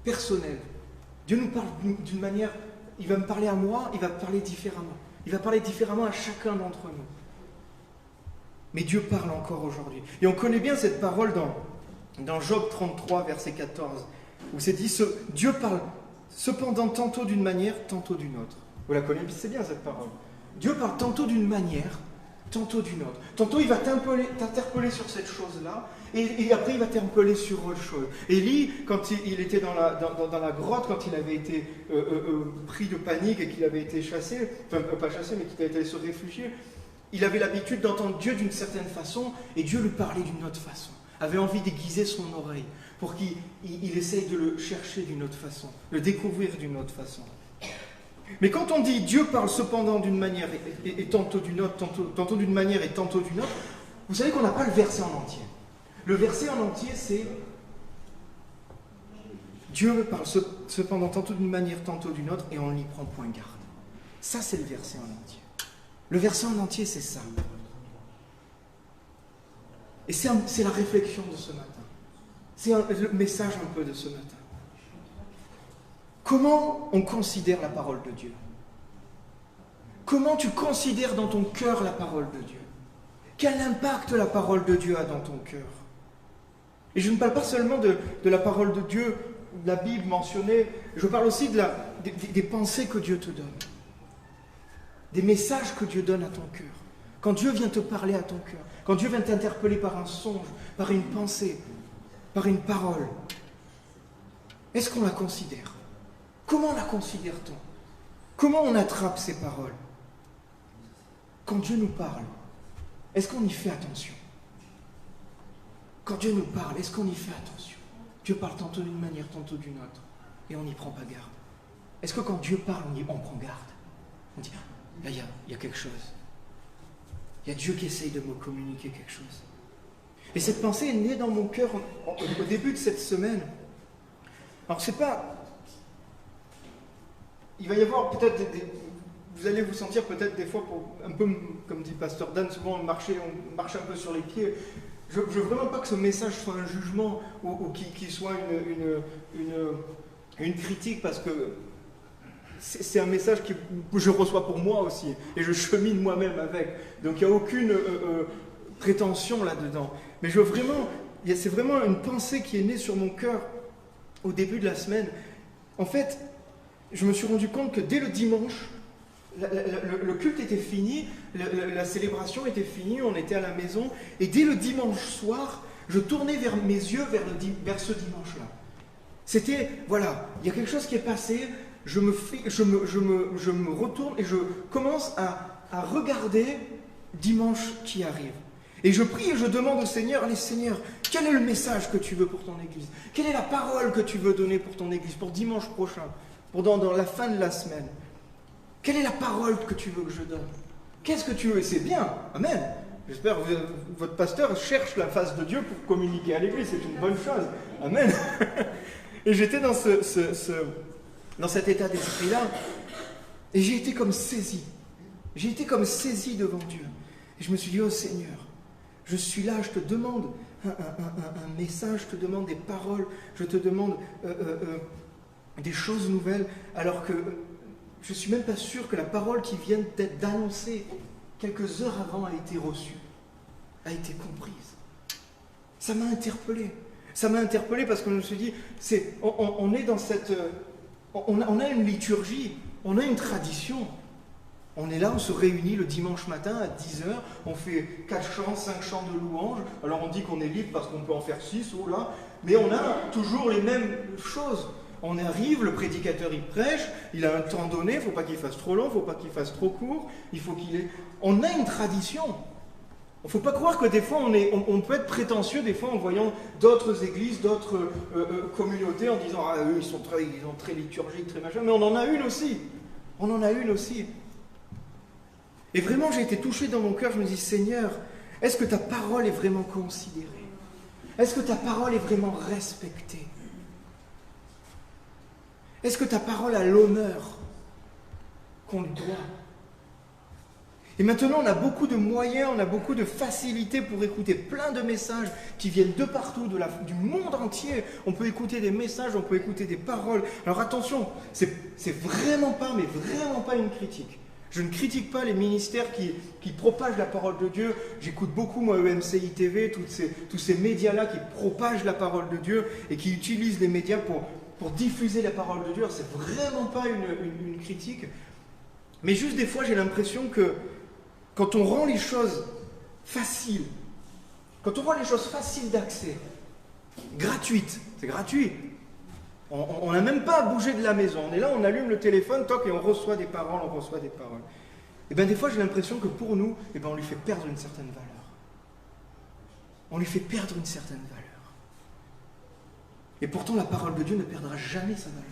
personnelle. Dieu nous parle d'une manière, il va me parler à moi, il va parler différemment. Il va parler différemment à chacun d'entre nous. Mais Dieu parle encore aujourd'hui. Et on connaît bien cette parole dans Job 33, verset 14, où c'est dit, Dieu parle cependant tantôt d'une manière, tantôt d'une autre. Vous la connaissez, c'est bien cette parole. Dieu parle tantôt d'une manière, tantôt d'une autre. Tantôt il va t'interpeller sur cette chose-là, et après il va t'interpeller sur autre chose. Élie, quand il était dans la grotte, quand il avait été pris de panique et qu'il avait été chassé, enfin pas chassé, mais qu'il avait été se réfugier, il avait l'habitude d'entendre Dieu d'une certaine façon, et Dieu lui parlait d'une autre façon. Avait envie d'aiguiser son oreille pour qu'il essaye de le chercher d'une autre façon, le découvrir d'une autre façon. Mais quand on dit Dieu parle cependant d'une manière et tantôt d'une autre, tantôt d'une manière et tantôt d'une autre, vous savez qu'on n'a pas le verset en entier. Le verset en entier, c'est Dieu parle cependant tantôt d'une manière, tantôt d'une autre, et on n'y prend point garde. Ça, c'est le verset en entier. Le verset en entier, c'est ça. Et c'est la réflexion de ce matin. C'est le message un peu de ce matin. Comment on considère la parole de Dieu? Comment tu considères dans ton cœur la parole de Dieu? Quel impact la parole de Dieu a dans ton cœur? Et je ne parle pas seulement de la parole de Dieu, de la Bible mentionnée, je parle aussi des pensées que Dieu te donne. Des messages que Dieu donne à ton cœur. Quand Dieu vient te parler à ton cœur, quand Dieu vient t'interpeller par un songe, par une pensée, par une parole, est-ce qu'on la considère? Comment la considère-t-on? Comment on attrape ces paroles? Quand Dieu nous parle, est-ce qu'on y fait attention? Quand Dieu nous parle, est-ce qu'on y fait attention? Dieu parle tantôt d'une manière, tantôt d'une autre, et on n'y prend pas garde. Est-ce que quand Dieu parle, on prend garde? On dit, là, il y a quelque chose. Il y a Dieu qui essaye de me communiquer quelque chose. Et cette pensée est née dans mon cœur au début de cette semaine. Alors, c'est pas... Il va y avoir peut-être vous allez vous sentir peut-être des fois, un peu comme dit Pasteur Dan, souvent on marche un peu sur les pieds. Je ne veux vraiment pas que ce message soit un jugement ou qu'il soit une critique, parce que c'est un message que je reçois pour moi aussi, et je chemine moi-même avec. Donc il n'y a aucune prétention là-dedans. Mais c'est vraiment une pensée qui est née sur mon cœur au début de la semaine. En fait, je me suis rendu compte que dès le dimanche, le culte était fini, la célébration était finie, on était à la maison, et dès le dimanche soir, je tournais mes yeux vers ce dimanche-là. C'était, voilà, il y a quelque chose qui est passé, je me retourne et je commence à regarder dimanche qui arrive. Et je prie et je demande au Seigneur, allez Seigneur, Quel est le message que tu veux pour ton église? Quelle est la parole que tu veux donner pour ton église, pour dimanche prochain, pour dans la fin de la semaine? Quelle est la parole que tu veux que je donne? Qu'est-ce que tu veux? Et c'est bien, amen. J'espère que votre pasteur cherche la face de Dieu pour communiquer à l'église, c'est une bonne chose, amen. Et j'étais dans dans cet état d'esprit-là, et j'ai été comme saisi. J'ai été comme saisi devant Dieu. Et je me suis dit, oh Seigneur, je suis là, je te demande un message, je te demande des paroles, je te demande des choses nouvelles, alors que je ne suis même pas sûr que la parole qui vient d'être d'annoncer quelques heures avant a été reçue, a été comprise. Ça m'a interpellé. Ça m'a interpellé parce que je me suis dit, on est dans cette... On a une liturgie, on a une tradition. On est là, on se réunit le dimanche matin à 10h, on fait 4 chants, 5 chants de louanges. Alors on dit qu'on est libre parce qu'on peut en faire 6, oh là, mais on a toujours les mêmes choses. On arrive, le prédicateur il prêche, il a un temps donné, il ne faut pas qu'il fasse trop long, il ne faut pas qu'il fasse trop court, il faut qu'il ait... On a une tradition. Il ne faut pas croire que des fois on peut être prétentieux des fois en voyant d'autres églises, d'autres communautés en disant « Ah, eux ils sont très liturgiques, très machin », mais on en a une aussi. On en a une aussi. Et vraiment, j'ai été touché dans mon cœur, je me dis, Seigneur, est-ce que ta parole est vraiment considérée? Est-ce que ta parole est vraiment respectée? Est-ce que ta parole a l'honneur qu'on lui doit? Et maintenant, on a beaucoup de moyens, on a beaucoup de facilités pour écouter plein de messages qui viennent de partout, du monde entier. On peut écouter des messages, on peut écouter des paroles. Alors attention, c'est vraiment pas une critique. Je ne critique pas les ministères qui propagent la parole de Dieu. J'écoute beaucoup, moi, EMCI TV, tous ces médias-là qui propagent la parole de Dieu et qui utilisent les médias pour diffuser la parole de Dieu. C'est vraiment pas une critique. Mais juste des fois, j'ai l'impression que quand on rend les choses faciles, quand on rend les choses faciles d'accès, gratuites, c'est gratuit. On n'a même pas à bouger de la maison. On est là, on allume le téléphone, toc, et on reçoit des paroles, Et bien des fois, j'ai l'impression que pour nous, on lui fait perdre une certaine valeur. On lui fait perdre une certaine valeur. Et pourtant, la parole de Dieu ne perdra jamais sa valeur.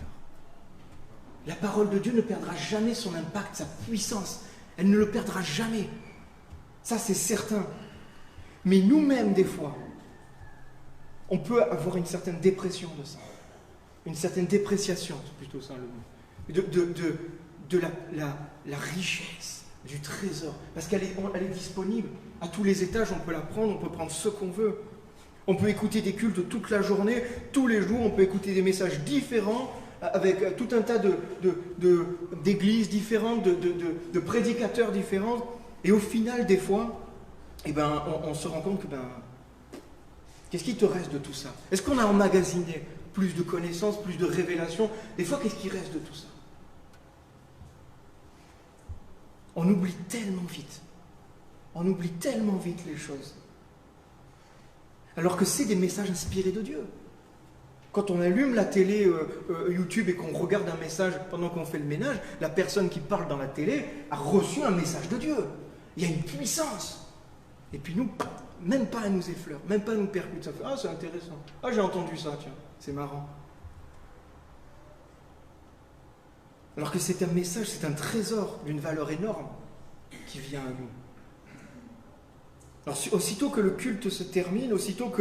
La parole de Dieu ne perdra jamais son impact, sa puissance. Elle ne le perdra jamais. Ça, c'est certain. Mais nous-mêmes, des fois, on peut avoir une certaine dépression de ça. Une certaine dépréciation, c'est plutôt ça le mot. De la richesse, du trésor. Parce qu'elle est disponible. À tous les étages, on peut la prendre, on peut prendre ce qu'on veut. On peut écouter des cultes toute la journée, tous les jours, on peut écouter des messages différents, avec tout un tas d'églises différentes, de prédicateurs différents. Et au final, des fois, on se rend compte que qu'est-ce qui te reste de tout ça? Est-ce qu'on a emmagasiné plus de connaissances, plus de révélations? Des fois, qu'est-ce qui reste de tout ça? On oublie tellement vite. On oublie tellement vite les choses. Alors que c'est des messages inspirés de Dieu. Quand on allume la télé YouTube et qu'on regarde un message pendant qu'on fait le ménage, la personne qui parle dans la télé a reçu un message de Dieu. Il y a une puissance. Et puis nous, même pas à nous effleure, même pas à nous percute. Ça fait, ah, c'est intéressant. Ah, j'ai entendu ça, tiens, c'est marrant. Alors que c'est un message, c'est un trésor d'une valeur énorme qui vient à nous. Alors, aussitôt que le culte se termine, aussitôt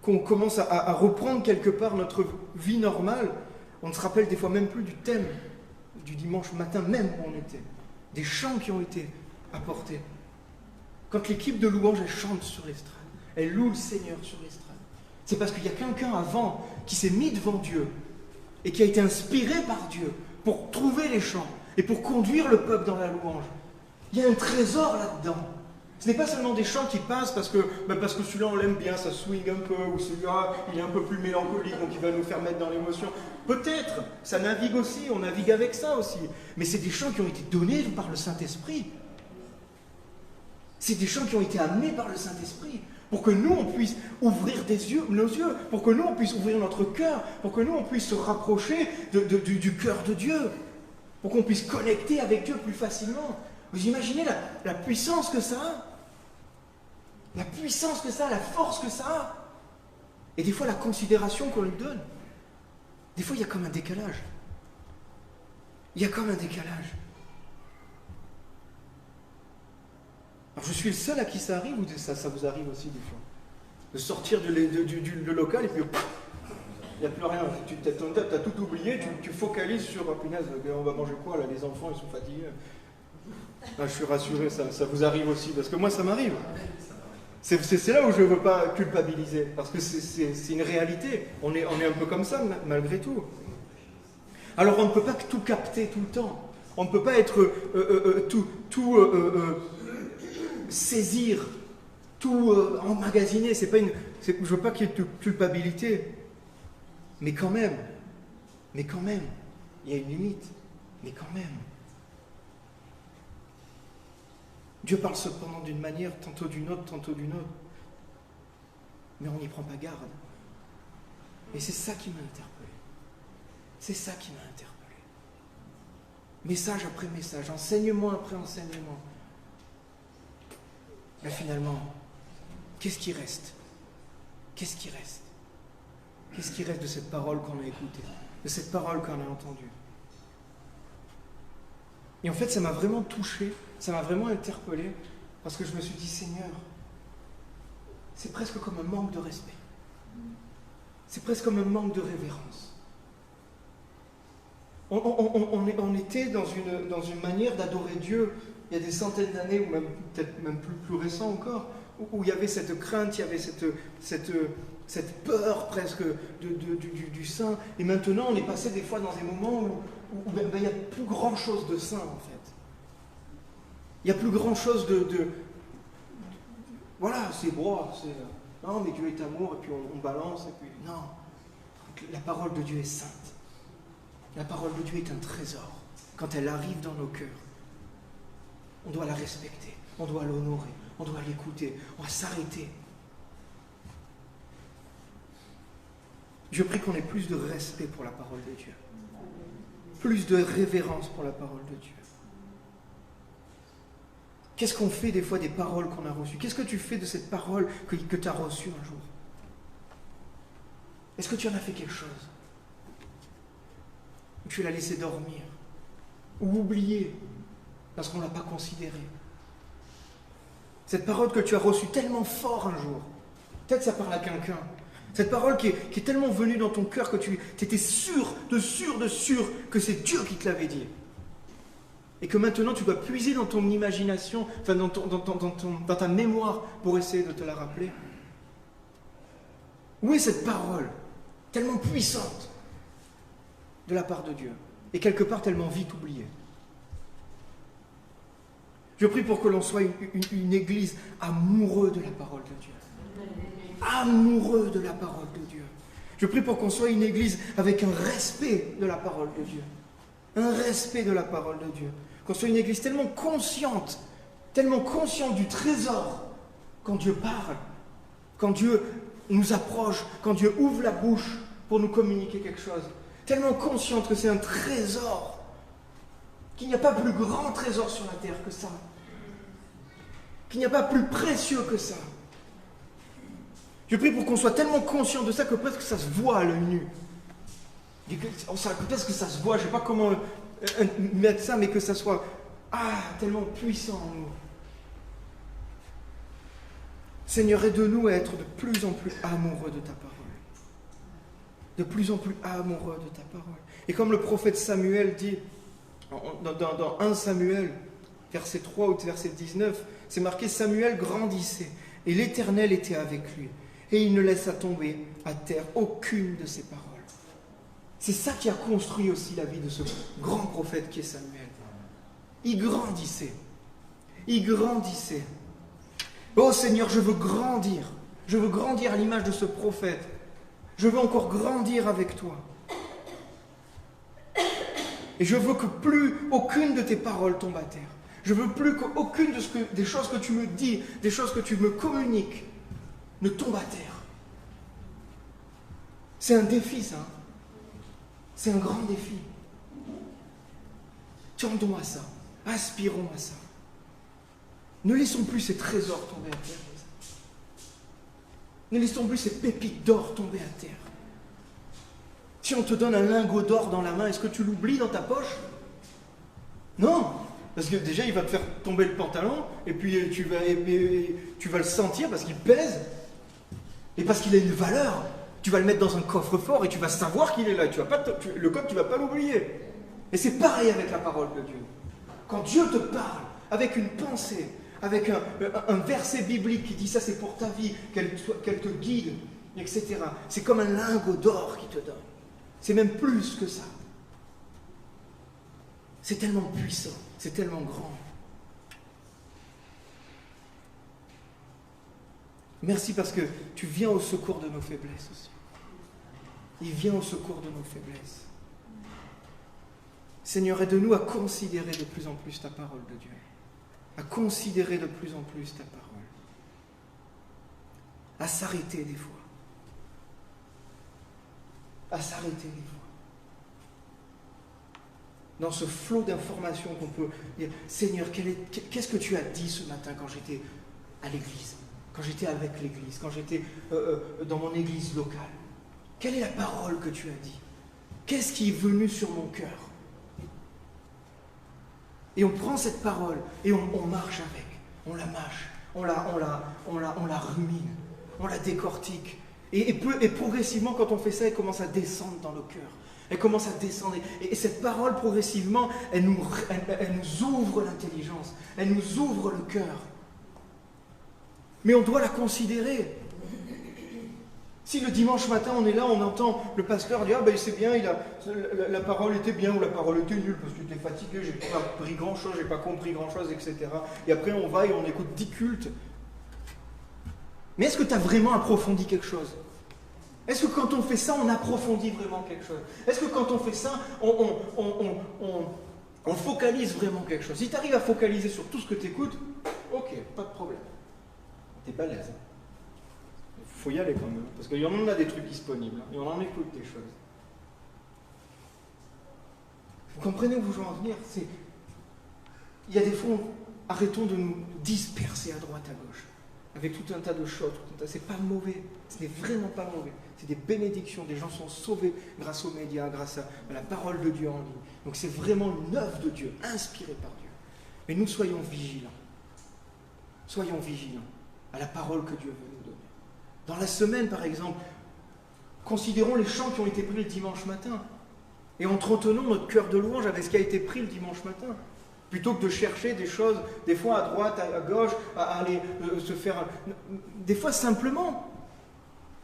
qu'on commence à reprendre quelque part notre vie normale, on ne se rappelle des fois même plus du thème du dimanche matin même où on était, des chants qui ont été apportés. Quand l'équipe de louange, elle chante sur l'estrade, elle loue le Seigneur sur l'estrade, c'est parce qu'il y a quelqu'un avant qui s'est mis devant Dieu et qui a été inspiré par Dieu pour trouver les chants et pour conduire le peuple dans la louange. Il y a un trésor là-dedans. Ce n'est pas seulement des chants qui passent parce que celui-là on l'aime bien, ça swing un peu, ou celui-là il est un peu plus mélancolique, donc il va nous faire mettre dans l'émotion. Peut-être, ça navigue aussi, on navigue avec ça aussi. Mais c'est des chants qui ont été donnés par le Saint-Esprit. C'est des chants qui ont été amenés par le Saint-Esprit pour que nous on puisse ouvrir nos yeux, pour que nous on puisse ouvrir notre cœur, pour que nous on puisse se rapprocher du cœur de Dieu, pour qu'on puisse connecter avec Dieu plus facilement. Vous imaginez la puissance que ça a? La puissance que ça a, la force que ça a. Et des fois, la considération qu'on lui donne. Des fois, il y a comme un décalage. Il y a comme un décalage. Alors, je suis le seul à qui ça arrive ou ça vous arrive aussi des fois? De sortir du local et puis il n'y a plus rien. Tu as tout oublié, tu focalises sur punaise, on va manger quoi là? Les enfants ils sont fatigués. Ah, je suis rassuré, ça vous arrive aussi, parce que moi ça m'arrive. C'est là où je ne veux pas culpabiliser, parce que c'est une réalité. On est un peu comme ça malgré tout. Alors on ne peut pas tout capter tout le temps. On ne peut pas être saisir, tout emmagasiner. Je ne veux pas qu'il y ait de culpabilité. Mais quand même, il y a une limite. Mais quand même. Dieu parle cependant d'une manière, tantôt d'une autre. Mais on n'y prend pas garde. Et c'est ça qui m'a interpellé. C'est ça qui m'a interpellé. Message après message, enseignement après enseignement. Mais finalement, qu'est-ce qui reste? Qu'est-ce qui reste? Qu'est-ce qui reste de cette parole qu'on a écoutée, de cette parole qu'on a entendue? Et en fait, ça m'a vraiment touché, ça m'a vraiment interpellé, parce que je me suis dit, Seigneur, c'est presque comme un manque de respect. C'est presque comme un manque de révérence. On était dans une manière d'adorer Dieu il y a des centaines d'années, ou peut-être même plus récent encore, où il y avait cette crainte, il y avait cette peur presque du saint. Et maintenant, on est passé des fois dans des moments où il n'y a plus grand-chose de saint, en fait. Il n'y a plus grand-chose voilà, c'est bon, non, mais Dieu est amour, et puis on balance, et puis... Non, la parole de Dieu est sainte. La parole de Dieu est un trésor. Quand elle arrive dans nos cœurs, on doit la respecter, on doit l'honorer, on doit l'écouter, on va s'arrêter. Je prie qu'on ait plus de respect pour la parole de Dieu, plus de révérence pour la parole de Dieu. Qu'est-ce qu'on fait des fois des paroles qu'on a reçues? Qu'est-ce que tu fais de cette parole que tu as reçue un jour? Est-ce que tu en as fait quelque chose? Ou tu l'as laissé dormir? Ou oublié parce qu'on ne l'a pas considérée? Cette parole que tu as reçue tellement fort un jour, peut-être ça parle à quelqu'un. Cette parole qui est tellement venue dans ton cœur que tu étais sûr que c'est Dieu qui te l'avait dit. Et que maintenant tu dois puiser dans ton imagination, enfin dans ta mémoire pour essayer de te la rappeler. Où est cette parole tellement puissante de la part de Dieu et quelque part tellement vite oubliée? Je prie pour que l'on soit une église amoureux de la parole de Dieu. Amoureux de la parole de Dieu. Je prie pour qu'on soit une église avec un respect de la parole de Dieu. Un respect de la parole de Dieu. Qu'on soit une église tellement consciente du trésor quand Dieu parle, quand Dieu nous approche, quand Dieu ouvre la bouche pour nous communiquer quelque chose. Tellement consciente que c'est un trésor, qu'il n'y a pas plus grand trésor sur la terre que ça, qu'il n'y a pas plus précieux que ça. Je prie pour qu'on soit tellement conscient de ça que presque ça se voit à l'œil nu. Peut-être que ça se voit, je ne sais pas comment mettre ça, mais que ça soit tellement puissant en nous. Seigneur, aide-nous à être de plus en plus amoureux de ta parole. De plus en plus amoureux de ta parole. Et comme le prophète Samuel dit, dans 1 Samuel, verset 3 ou verset 19, c'est marqué « Samuel grandissait, et l'Éternel était avec lui, et il ne laissa tomber à terre aucune de ses paroles. » C'est ça qui a construit aussi la vie de ce grand prophète qui est Samuel. Il grandissait. Il grandissait. Oh Seigneur, je veux grandir. Je veux grandir à l'image de ce prophète. Je veux encore grandir avec toi. Et je veux que plus aucune de tes paroles tombe à terre. Je veux plus qu'aucune des choses que tu me dis, des choses que tu me communiques, ne tombe à terre. C'est un défi, ça. C'est un grand défi. Tendons à ça. Aspirons à ça. Ne laissons plus ces trésors tomber à terre. Ne laissons plus ces pépites d'or tomber à terre. Si on te donne un lingot d'or dans la main, est-ce que tu l'oublies dans ta poche? Non, parce que déjà il va te faire tomber le pantalon, et puis tu vas le sentir parce qu'il pèse, et parce qu'il a une valeur. Tu vas le mettre dans un coffre-fort et tu vas savoir qu'il est là. Le coffre, tu ne vas pas l'oublier. Et c'est pareil avec la parole de Dieu. Quand Dieu te parle avec une pensée, avec un verset biblique qui dit ça c'est pour ta vie, qu'elle te guide, etc. C'est comme un lingot d'or qui te donne. C'est même plus que ça. C'est tellement puissant, c'est tellement grand. Merci parce que tu viens au secours de nos faiblesses aussi. Il vient au secours de nos faiblesses. Seigneur, aide-nous à considérer de plus en plus ta parole de Dieu. À considérer de plus en plus ta parole. À s'arrêter des fois. À s'arrêter des fois. Dans ce flot d'informations qu'on peut dire, Seigneur, qu'est-ce que tu as dit ce matin quand j'étais à l'église, quand j'étais avec l'église, quand j'étais dans mon église locale? Quelle est la parole que tu as dit? Qu'est-ce qui est venu sur mon cœur? Et on prend cette parole et on marche avec, on la mâche, on la rumine, on la décortique. Et progressivement, quand on fait ça, elle commence à descendre dans nos cœurs. Elle commence à descendre. Et cette parole, progressivement, elle nous ouvre l'intelligence. Elle nous ouvre le cœur. Mais on doit la considérer. Si le dimanche matin, on est là, on entend le pasteur dire « Ah ben c'est bien, la parole était bien » ou « La parole était nulle parce que j'étais fatigué, j'ai pas pris grand-chose, j'ai pas compris grand-chose, etc. » Et après, on va et on écoute 10 cultes. Mais est-ce que tu as vraiment approfondi quelque chose? Est-ce que quand on fait ça, on approfondit vraiment quelque chose? Est-ce que quand on fait ça, on focalise vraiment quelque chose? Si tu arrives à focaliser sur tout ce que tu écoutes, ok, pas de problème. T'es balèze. Il faut y aller quand même, parce qu'il y en a des trucs disponibles, et on en écoute des choses. Vous comprenez où je veux en venir? Il y a des fois, arrêtons de nous disperser à droite, à gauche, avec tout un tas de choses. C'est pas mauvais, ce n'est vraiment pas mauvais. C'est des bénédictions, des gens sont sauvés grâce aux médias, grâce à la parole de Dieu en ligne. Donc c'est vraiment une œuvre de Dieu, inspirée par Dieu. Mais nous soyons vigilants. Soyons vigilants à la parole que Dieu veut nous donner. Dans la semaine, par exemple, considérons les chants qui ont été pris le dimanche matin. Et entretenons notre cœur de louange avec ce qui a été pris le dimanche matin. Plutôt que de chercher des choses, des fois à droite, à gauche, à aller se faire... Des fois simplement.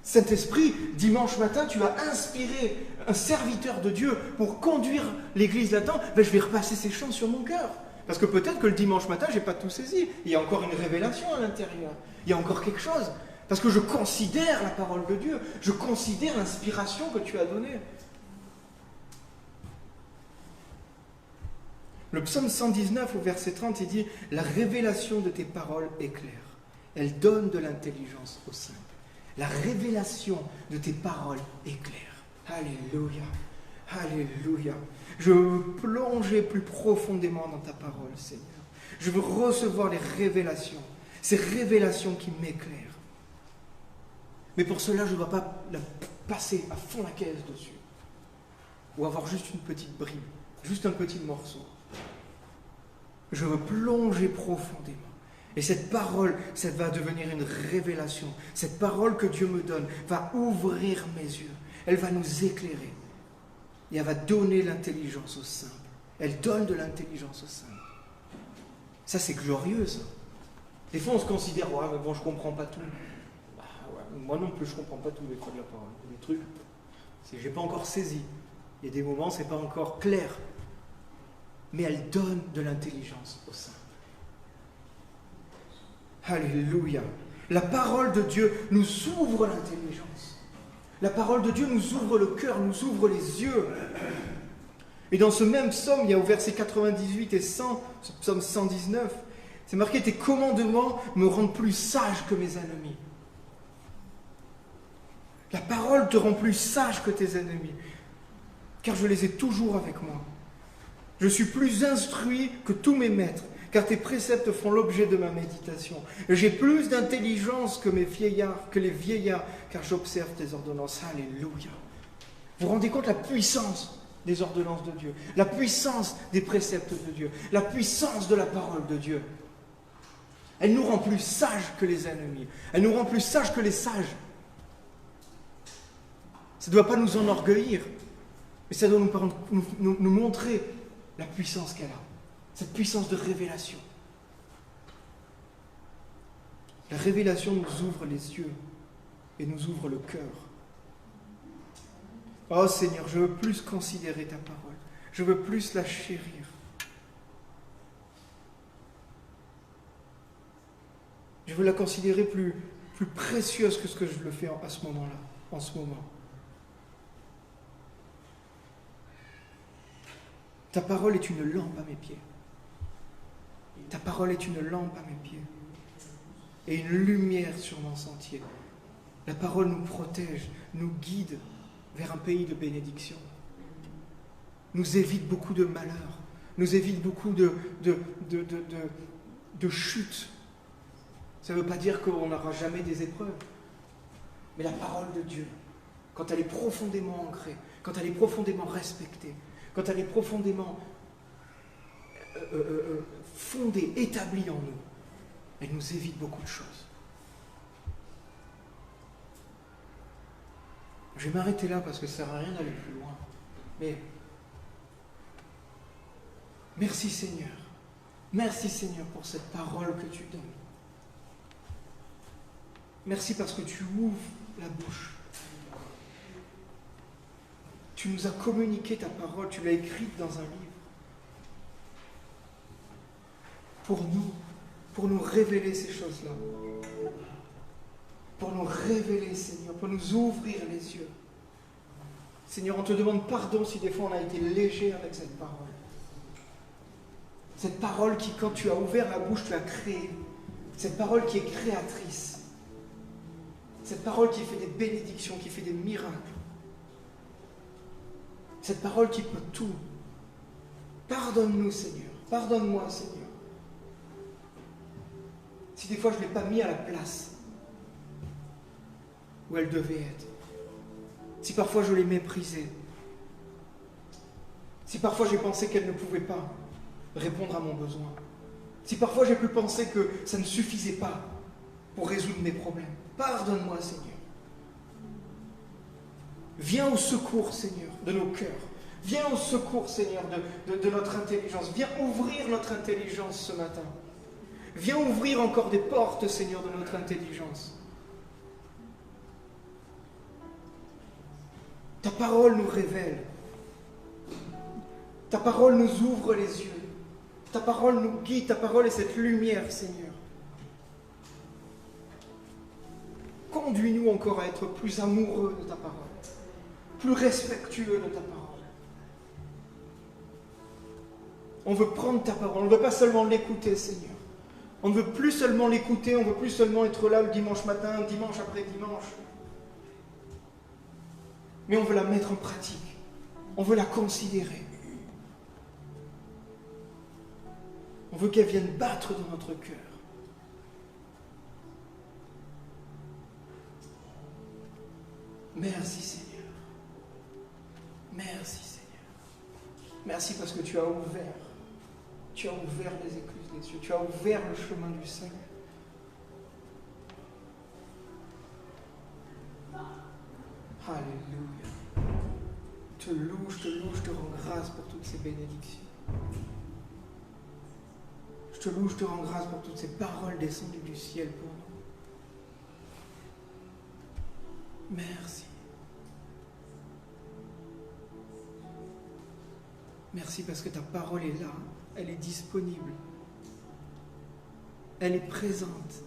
Saint-Esprit, dimanche matin, tu as inspiré un serviteur de Dieu pour conduire l'église là-dedans. Ben, je vais repasser ces chants sur mon cœur. Parce que peut-être que le dimanche matin, je n'ai pas tout saisi. Il y a encore une révélation à l'intérieur. Il y a encore quelque chose. Parce que je considère la parole de Dieu. Je considère l'inspiration que tu as donnée. Le psaume 119 au verset 30, il dit « La révélation de tes paroles est claire. Elle donne de l'intelligence au simple. » La révélation de tes paroles est claire. Alléluia. Alléluia. Je veux plonger plus profondément dans ta parole, Seigneur. Je veux recevoir les révélations. Ces révélations qui m'éclairent. Mais pour cela, je ne dois pas la passer à fond la caisse dessus. Ou avoir juste une petite bribe. Juste un petit morceau. Je veux plonger profondément. Et cette parole, ça va devenir une révélation. Cette parole que Dieu me donne va ouvrir mes yeux. Elle va nous éclairer. Et elle va donner l'intelligence au simple. Elle donne de l'intelligence au simple. Ça, c'est glorieux, ça. Des fois, on se considère, ouais, mais bon, je ne comprends pas tout. Bah, ouais, moi non plus, je ne comprends pas tout des fois de la parole. Des trucs, je n'ai pas encore saisi. Il y a des moments, ce n'est pas encore clair. Mais elle donne de l'intelligence au simple. Alléluia. La parole de Dieu nous ouvre l'intelligence. La parole de Dieu nous ouvre le cœur, nous ouvre les yeux. Et dans ce même psaume, il y a au verset 98 et 100, ce psaume 119, c'est marqué « Tes commandements me rendent plus sage que mes ennemis. » La parole te rend plus sage que tes ennemis, car je les ai toujours avec moi. Je suis plus instruit que tous mes maîtres, car tes préceptes font l'objet de ma méditation. J'ai plus d'intelligence que les vieillards, car j'observe tes ordonnances. Alléluia. Vous vous rendez compte la puissance des ordonnances de Dieu, la puissance des préceptes de Dieu, la puissance de la parole de Dieu. Elle nous rend plus sages que les ennemis. Elle nous rend plus sages que les sages. Ça ne doit pas nous enorgueillir, mais ça doit nous montrer la puissance qu'elle a. Cette puissance de révélation. La révélation nous ouvre les yeux et nous ouvre le cœur. Oh Seigneur, je veux plus considérer ta parole. Je veux plus la chérir. Je veux la considérer plus précieuse que ce que je le fais à ce moment-là, en ce moment. Ta parole est une lampe à mes pieds. Ta parole est une lampe à mes pieds et une lumière sur mon sentier. La parole nous protège, nous guide vers un pays de bénédiction. Nous évite beaucoup de malheurs, nous évite beaucoup de chutes. Ça ne veut pas dire qu'on n'aura jamais des épreuves. Mais la parole de Dieu, quand elle est profondément ancrée, quand elle est profondément respectée, quand elle est profondément fondée, établie en nous, elle nous évite beaucoup de choses. Je vais m'arrêter là parce que ça ne sert à rien d'aller plus loin. Mais merci Seigneur. Merci Seigneur pour cette parole que tu donnes. Merci parce que tu ouvres la bouche. Tu nous as communiqué ta parole, tu l'as écrite dans un livre. Pour nous révéler ces choses-là. Pour nous révéler, Seigneur, pour nous ouvrir les yeux. Seigneur, on te demande pardon si des fois on a été léger avec cette parole. Cette parole qui, quand tu as ouvert la bouche, tu as créé. Cette parole qui est créatrice. Cette parole qui fait des bénédictions, qui fait des miracles. Cette parole qui peut tout. Pardonne-nous, Seigneur. Pardonne-moi, Seigneur. Si des fois je ne l'ai pas mis à la place où elle devait être. Si parfois je l'ai méprisée. Si parfois j'ai pensé qu'elle ne pouvait pas répondre à mon besoin. Si parfois j'ai pu penser que ça ne suffisait pas pour résoudre mes problèmes. Pardonne-moi, Seigneur. Viens au secours, Seigneur, de nos cœurs. Viens au secours, Seigneur, de notre intelligence. Viens ouvrir notre intelligence ce matin. Viens ouvrir encore des portes, Seigneur, de notre intelligence. Ta parole nous révèle. Ta parole nous ouvre les yeux. Ta parole nous guide. Ta parole est cette lumière, Seigneur. Conduis-nous encore à être plus amoureux de ta parole, plus respectueux de ta parole. On veut prendre ta parole, on ne veut pas seulement l'écouter, Seigneur. On ne veut plus seulement l'écouter, on ne veut plus seulement être là le dimanche matin, dimanche après dimanche. Mais on veut la mettre en pratique. On veut la considérer. On veut qu'elle vienne battre dans notre cœur. Merci Seigneur. Merci Seigneur. Merci parce que tu as ouvert. Tu as ouvert les écluses des cieux. Tu as ouvert le chemin du salut. Alléluia. Je te loue, je te rends grâce pour toutes ces bénédictions. Je te loue, je te rends grâce pour toutes ces paroles descendues du ciel pour nous. Merci. Merci parce que ta parole est là, elle est disponible, elle est présente.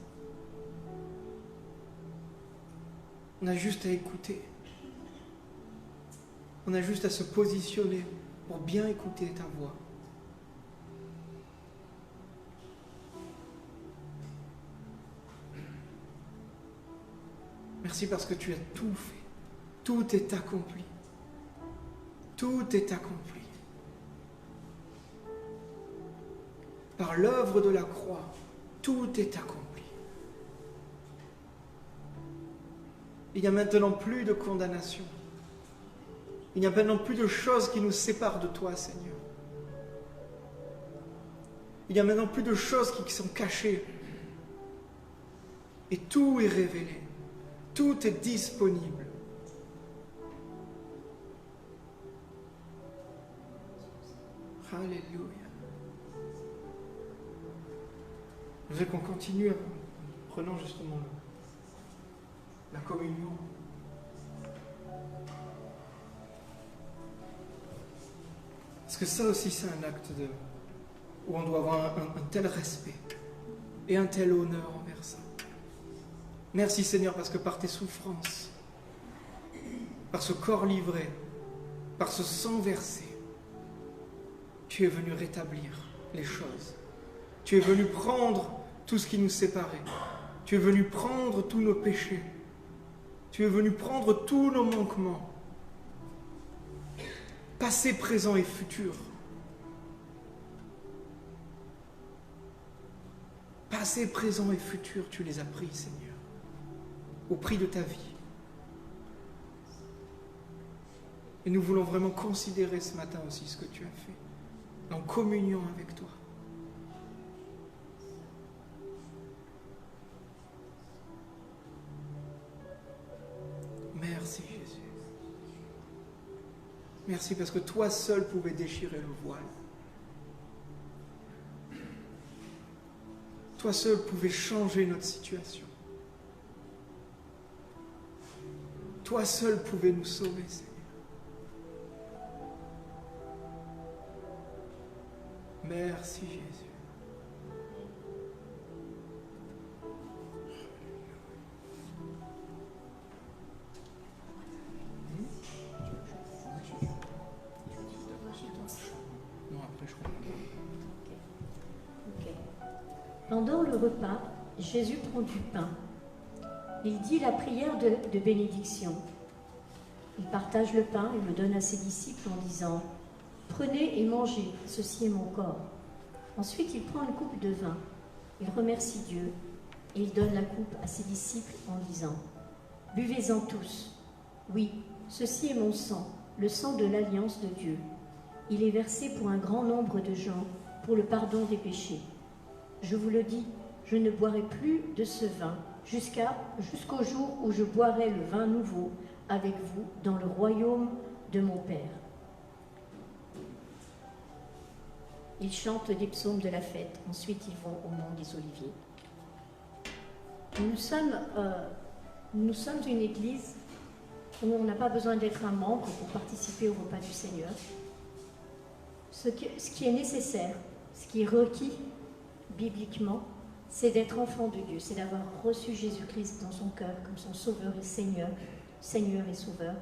On a juste à écouter. On a juste à se positionner pour bien écouter ta voix. Merci parce que tu as tout fait. Tout est accompli. Tout est accompli. par l'œuvre de la croix, tout est accompli. Il n'y a maintenant plus de condamnation. Il n'y a maintenant plus de choses qui nous séparent de toi, Seigneur. Il n'y a maintenant plus de choses qui sont cachées. Et tout est révélé. Tout est disponible. Alléluia. Je voudrais qu'on continue en prenant justement la communion. Parce que ça aussi, c'est un acte où on doit avoir un tel respect et un tel honneur envers ça. Merci Seigneur, parce que par tes souffrances, par ce corps livré, par ce sang versé, tu es venu rétablir les choses. Tu es venu prendre tout ce qui nous séparait. Tu es venu prendre tous nos péchés. Tu es venu prendre tous nos manquements. Passé, présent et futur. Passé, présent et futur, tu les as pris, Seigneur, au prix de ta vie. Et nous voulons vraiment considérer ce matin aussi ce que tu as fait, en communion avec toi. Merci Jésus. Merci parce que toi seul pouvais déchirer le voile. Toi seul pouvais changer notre situation. Toi seul pouvais nous sauver, Seigneur. Merci Jésus. Pendant le repas, Jésus prend du pain. Il dit la prière de bénédiction. Il partage le pain et le donne à ses disciples en disant « Prenez et mangez, ceci est mon corps ». Ensuite, il prend une coupe de vin. Il remercie Dieu et il donne la coupe à ses disciples en disant « Buvez-en tous. Oui, ceci est mon sang, le sang de l'alliance de Dieu. Il est versé pour un grand nombre de gens, pour le pardon des péchés. Je vous le dis, je ne boirai plus de ce vin jusqu'au jour où je boirai le vin nouveau avec vous dans le royaume de mon Père. » Ils chantent des psaumes de la fête. Ensuite, ils vont au mont des Oliviers. Nous sommes une église où on n'a pas besoin d'être un membre pour participer au repas du Seigneur. Ce qui est nécessaire, ce qui est requis bibliquement, c'est d'être enfant de Dieu, c'est d'avoir reçu Jésus-Christ dans son cœur comme son Sauveur et Seigneur et Sauveur,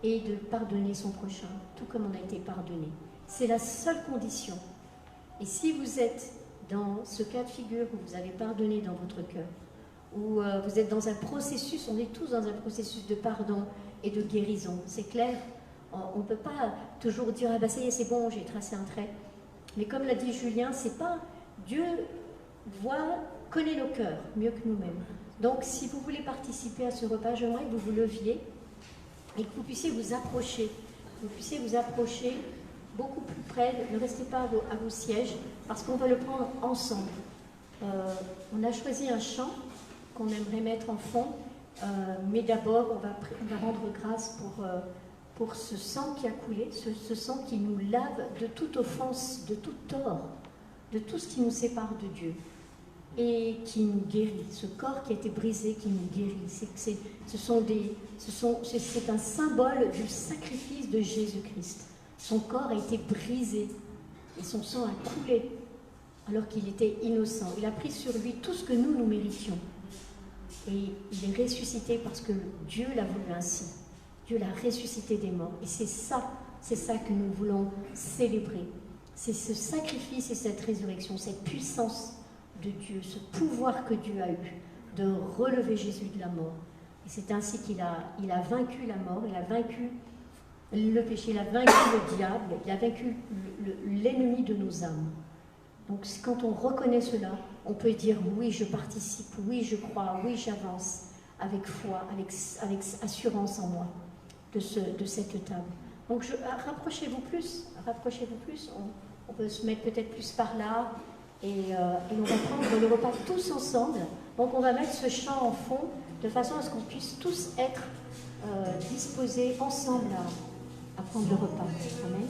et de pardonner son prochain, tout comme on a été pardonné. C'est la seule condition. Et si vous êtes dans ce cas de figure où vous avez pardonné dans votre cœur, où vous êtes dans un processus, on est tous dans un processus de pardon et de guérison, c'est clair. On ne peut pas toujours dire « Ah ben ça y est, c'est bon, j'ai tracé un trait ». Mais comme l'a dit Julien, c'est pas... Dieu connaît nos cœurs mieux que nous-mêmes. Donc si vous voulez participer à ce repas, j'aimerais que vous vous leviez et que vous puissiez vous approcher. Vous puissiez vous approcher beaucoup plus près, ne restez pas à vos sièges, parce qu'on va le prendre ensemble. On a choisi un chant qu'on aimerait mettre en fond, mais d'abord on va rendre grâce pour ce sang qui a coulé, ce sang qui nous lave de toute offense, de tout tort, de tout ce qui nous sépare de Dieu et qui nous guérit. Ce corps qui a été brisé, qui nous guérit. C'est un symbole du sacrifice de Jésus-Christ. Son corps a été brisé et son sang a coulé alors qu'il était innocent. Il a pris sur lui tout ce que nous méritions. Et il est ressuscité parce que Dieu l'a voulu ainsi. Dieu l'a ressuscité des morts. Et c'est ça que nous voulons célébrer. C'est ce sacrifice et cette résurrection, cette puissance de Dieu, ce pouvoir que Dieu a eu de relever Jésus de la mort. Et c'est ainsi qu'il a vaincu la mort, il a vaincu le péché, il a vaincu le diable, il a vaincu l'ennemi de nos âmes. Donc quand on reconnaît cela, on peut dire oui, je participe, oui, je crois, oui, j'avance avec foi, avec assurance en moi de cette table. Donc rapprochez-vous plus, on peut se mettre peut-être plus par là et on va prendre le repas tous ensemble. Donc on va mettre ce chant en fond de façon à ce qu'on puisse tous être disposés ensemble à prendre le repas. Amen.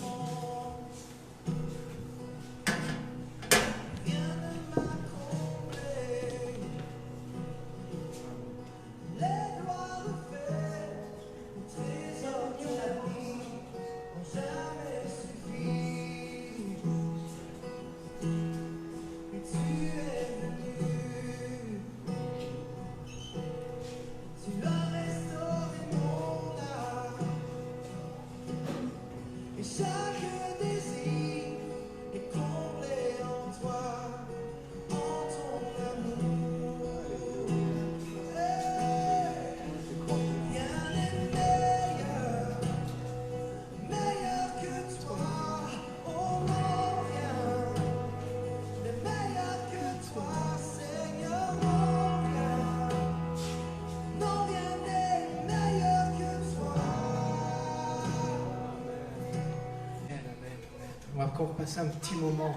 On va encore passer un petit moment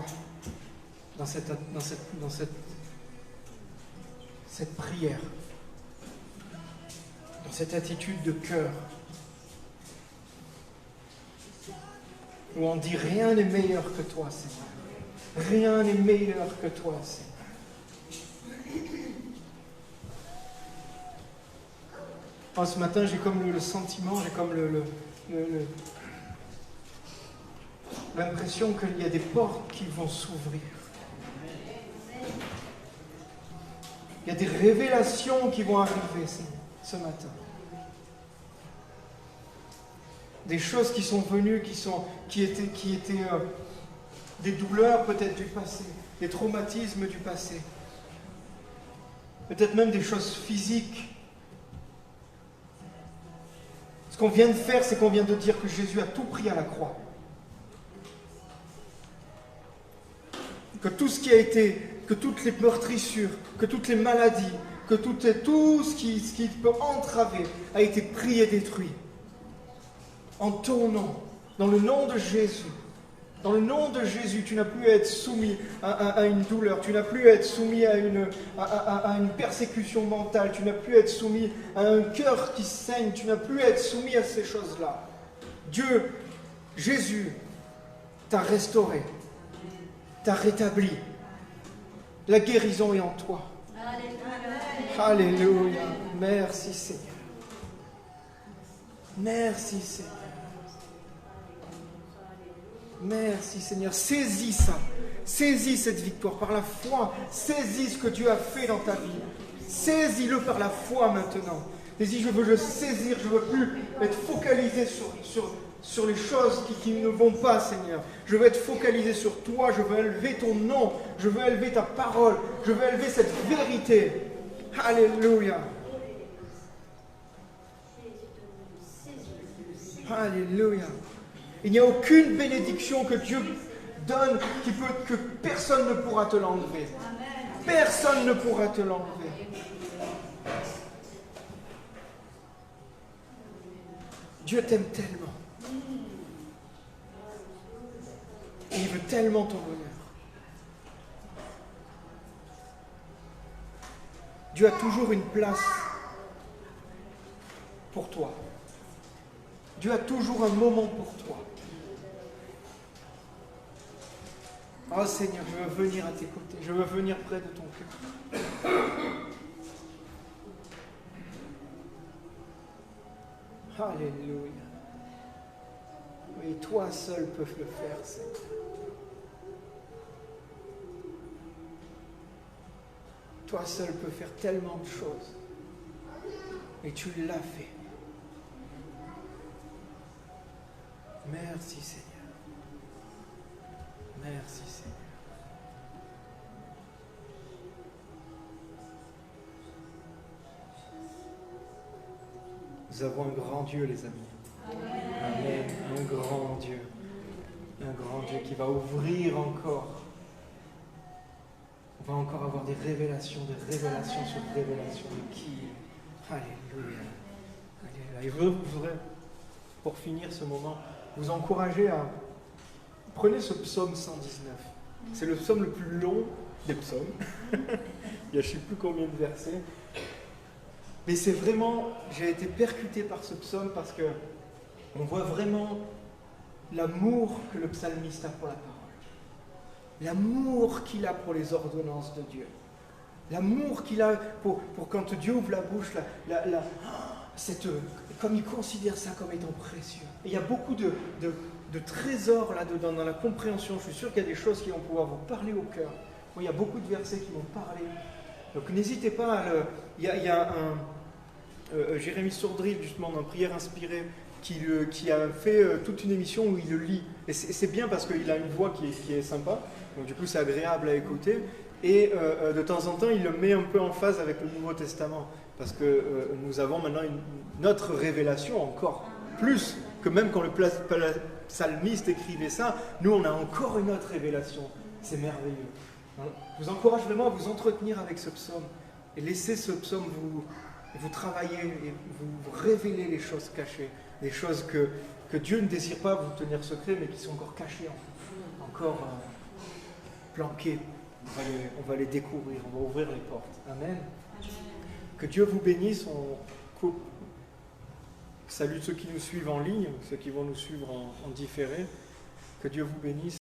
dans cette prière, dans cette attitude de cœur, où on dit rien n'est meilleur que toi, Seigneur. Rien n'est meilleur que toi, Seigneur. Oh, ce matin, j'ai comme le sentiment, j'ai comme l'impression qu'il y a des portes qui vont s'ouvrir. Il y a des révélations qui vont arriver ce matin. Des choses qui sont venues, qui étaient des douleurs peut-être du passé, des traumatismes du passé. Peut-être même des choses physiques. Ce qu'on vient de faire, c'est qu'on vient de dire que Jésus a tout pris à la croix. Que tout ce qui a été, que toutes les meurtrissures, que toutes les maladies, que tout ce qui peut entraver a été pris et détruit. En ton nom, dans le nom de Jésus. Dans le nom de Jésus, tu n'as plus à être soumis à une douleur, tu n'as plus à être soumis à une persécution mentale, tu n'as plus à être soumis à un cœur qui saigne, tu n'as plus à être soumis à ces choses-là. Dieu, Jésus, t'a restauré, t'a rétabli. La guérison est en toi. Alléluia. Alléluia. Merci Seigneur. Merci Seigneur. Merci Seigneur. Saisis ça. Saisis cette victoire par la foi. Saisis ce que Dieu a fait dans ta vie. Saisis-le par la foi maintenant. Saisis, je veux le saisir. Je ne veux plus être focalisé sur les choses qui ne vont pas, Seigneur. Je veux être focalisé sur toi. Je veux élever ton nom. Je veux élever ta parole. Je veux élever cette vérité. Alléluia. Alléluia. Il n'y a aucune bénédiction que Dieu donne que personne ne pourra te l'enlever. Personne ne pourra te l'enlever. Dieu t'aime tellement. Et il veut tellement ton bonheur. Dieu a toujours une place pour toi. Dieu a toujours un moment pour toi. Oh Seigneur, je veux venir à tes côtés. Je veux venir près de ton cœur. Alléluia. Oui, toi seul peux le faire, Seigneur. Toi seul peux faire tellement de choses. Et tu l'as fait. Merci Seigneur. Merci Seigneur. Nous avons un grand Dieu, les amis. Amen. Un grand Dieu. Un grand Dieu qui va ouvrir encore On va encore avoir des révélations sur révélations de qui. Alléluia. Alléluia. Et je voudrais, pour finir ce moment, vous encourager à... Prenez ce psaume 119. C'est le psaume le plus long des psaumes. Il y a je ne sais plus combien de versets. Mais c'est vraiment... J'ai été percuté par ce psaume parce que on voit vraiment l'amour que le psalmiste a pour la parole. L'amour qu'il a pour les ordonnances de Dieu. L'amour qu'il a pour quand Dieu ouvre la bouche, comme il considère ça comme étant précieux. Et il y a beaucoup de trésors là-dedans, dans la compréhension. Je suis sûr qu'il y a des choses qui vont pouvoir vous parler au cœur. Moi, il y a beaucoup de versets qui m'ont parlé. Donc n'hésitez pas à le... Il y a Jérémy Sourdril, justement, dans Prière inspirée, qui a fait toute une émission où il le lit. Et c'est bien parce qu'il a une voix qui est sympa, donc du coup c'est agréable à écouter. Et de temps en temps, il le met un peu en phase avec le Nouveau Testament, parce que nous avons maintenant une autre révélation encore plus que même quand le psalmiste écrivait ça, nous on a encore une autre révélation. C'est merveilleux. Je vous encourage vraiment à vous entretenir avec ce psaume et laisser ce psaume vous travailler et vous révéler les choses cachées, des choses que Dieu ne désire pas vous tenir secret, mais qui sont encore cachées, encore planquées. On va les découvrir, on va ouvrir les portes. Amen. Que Dieu vous bénisse. On salue ceux qui nous suivent en ligne, ceux qui vont nous suivre en différé. Que Dieu vous bénisse.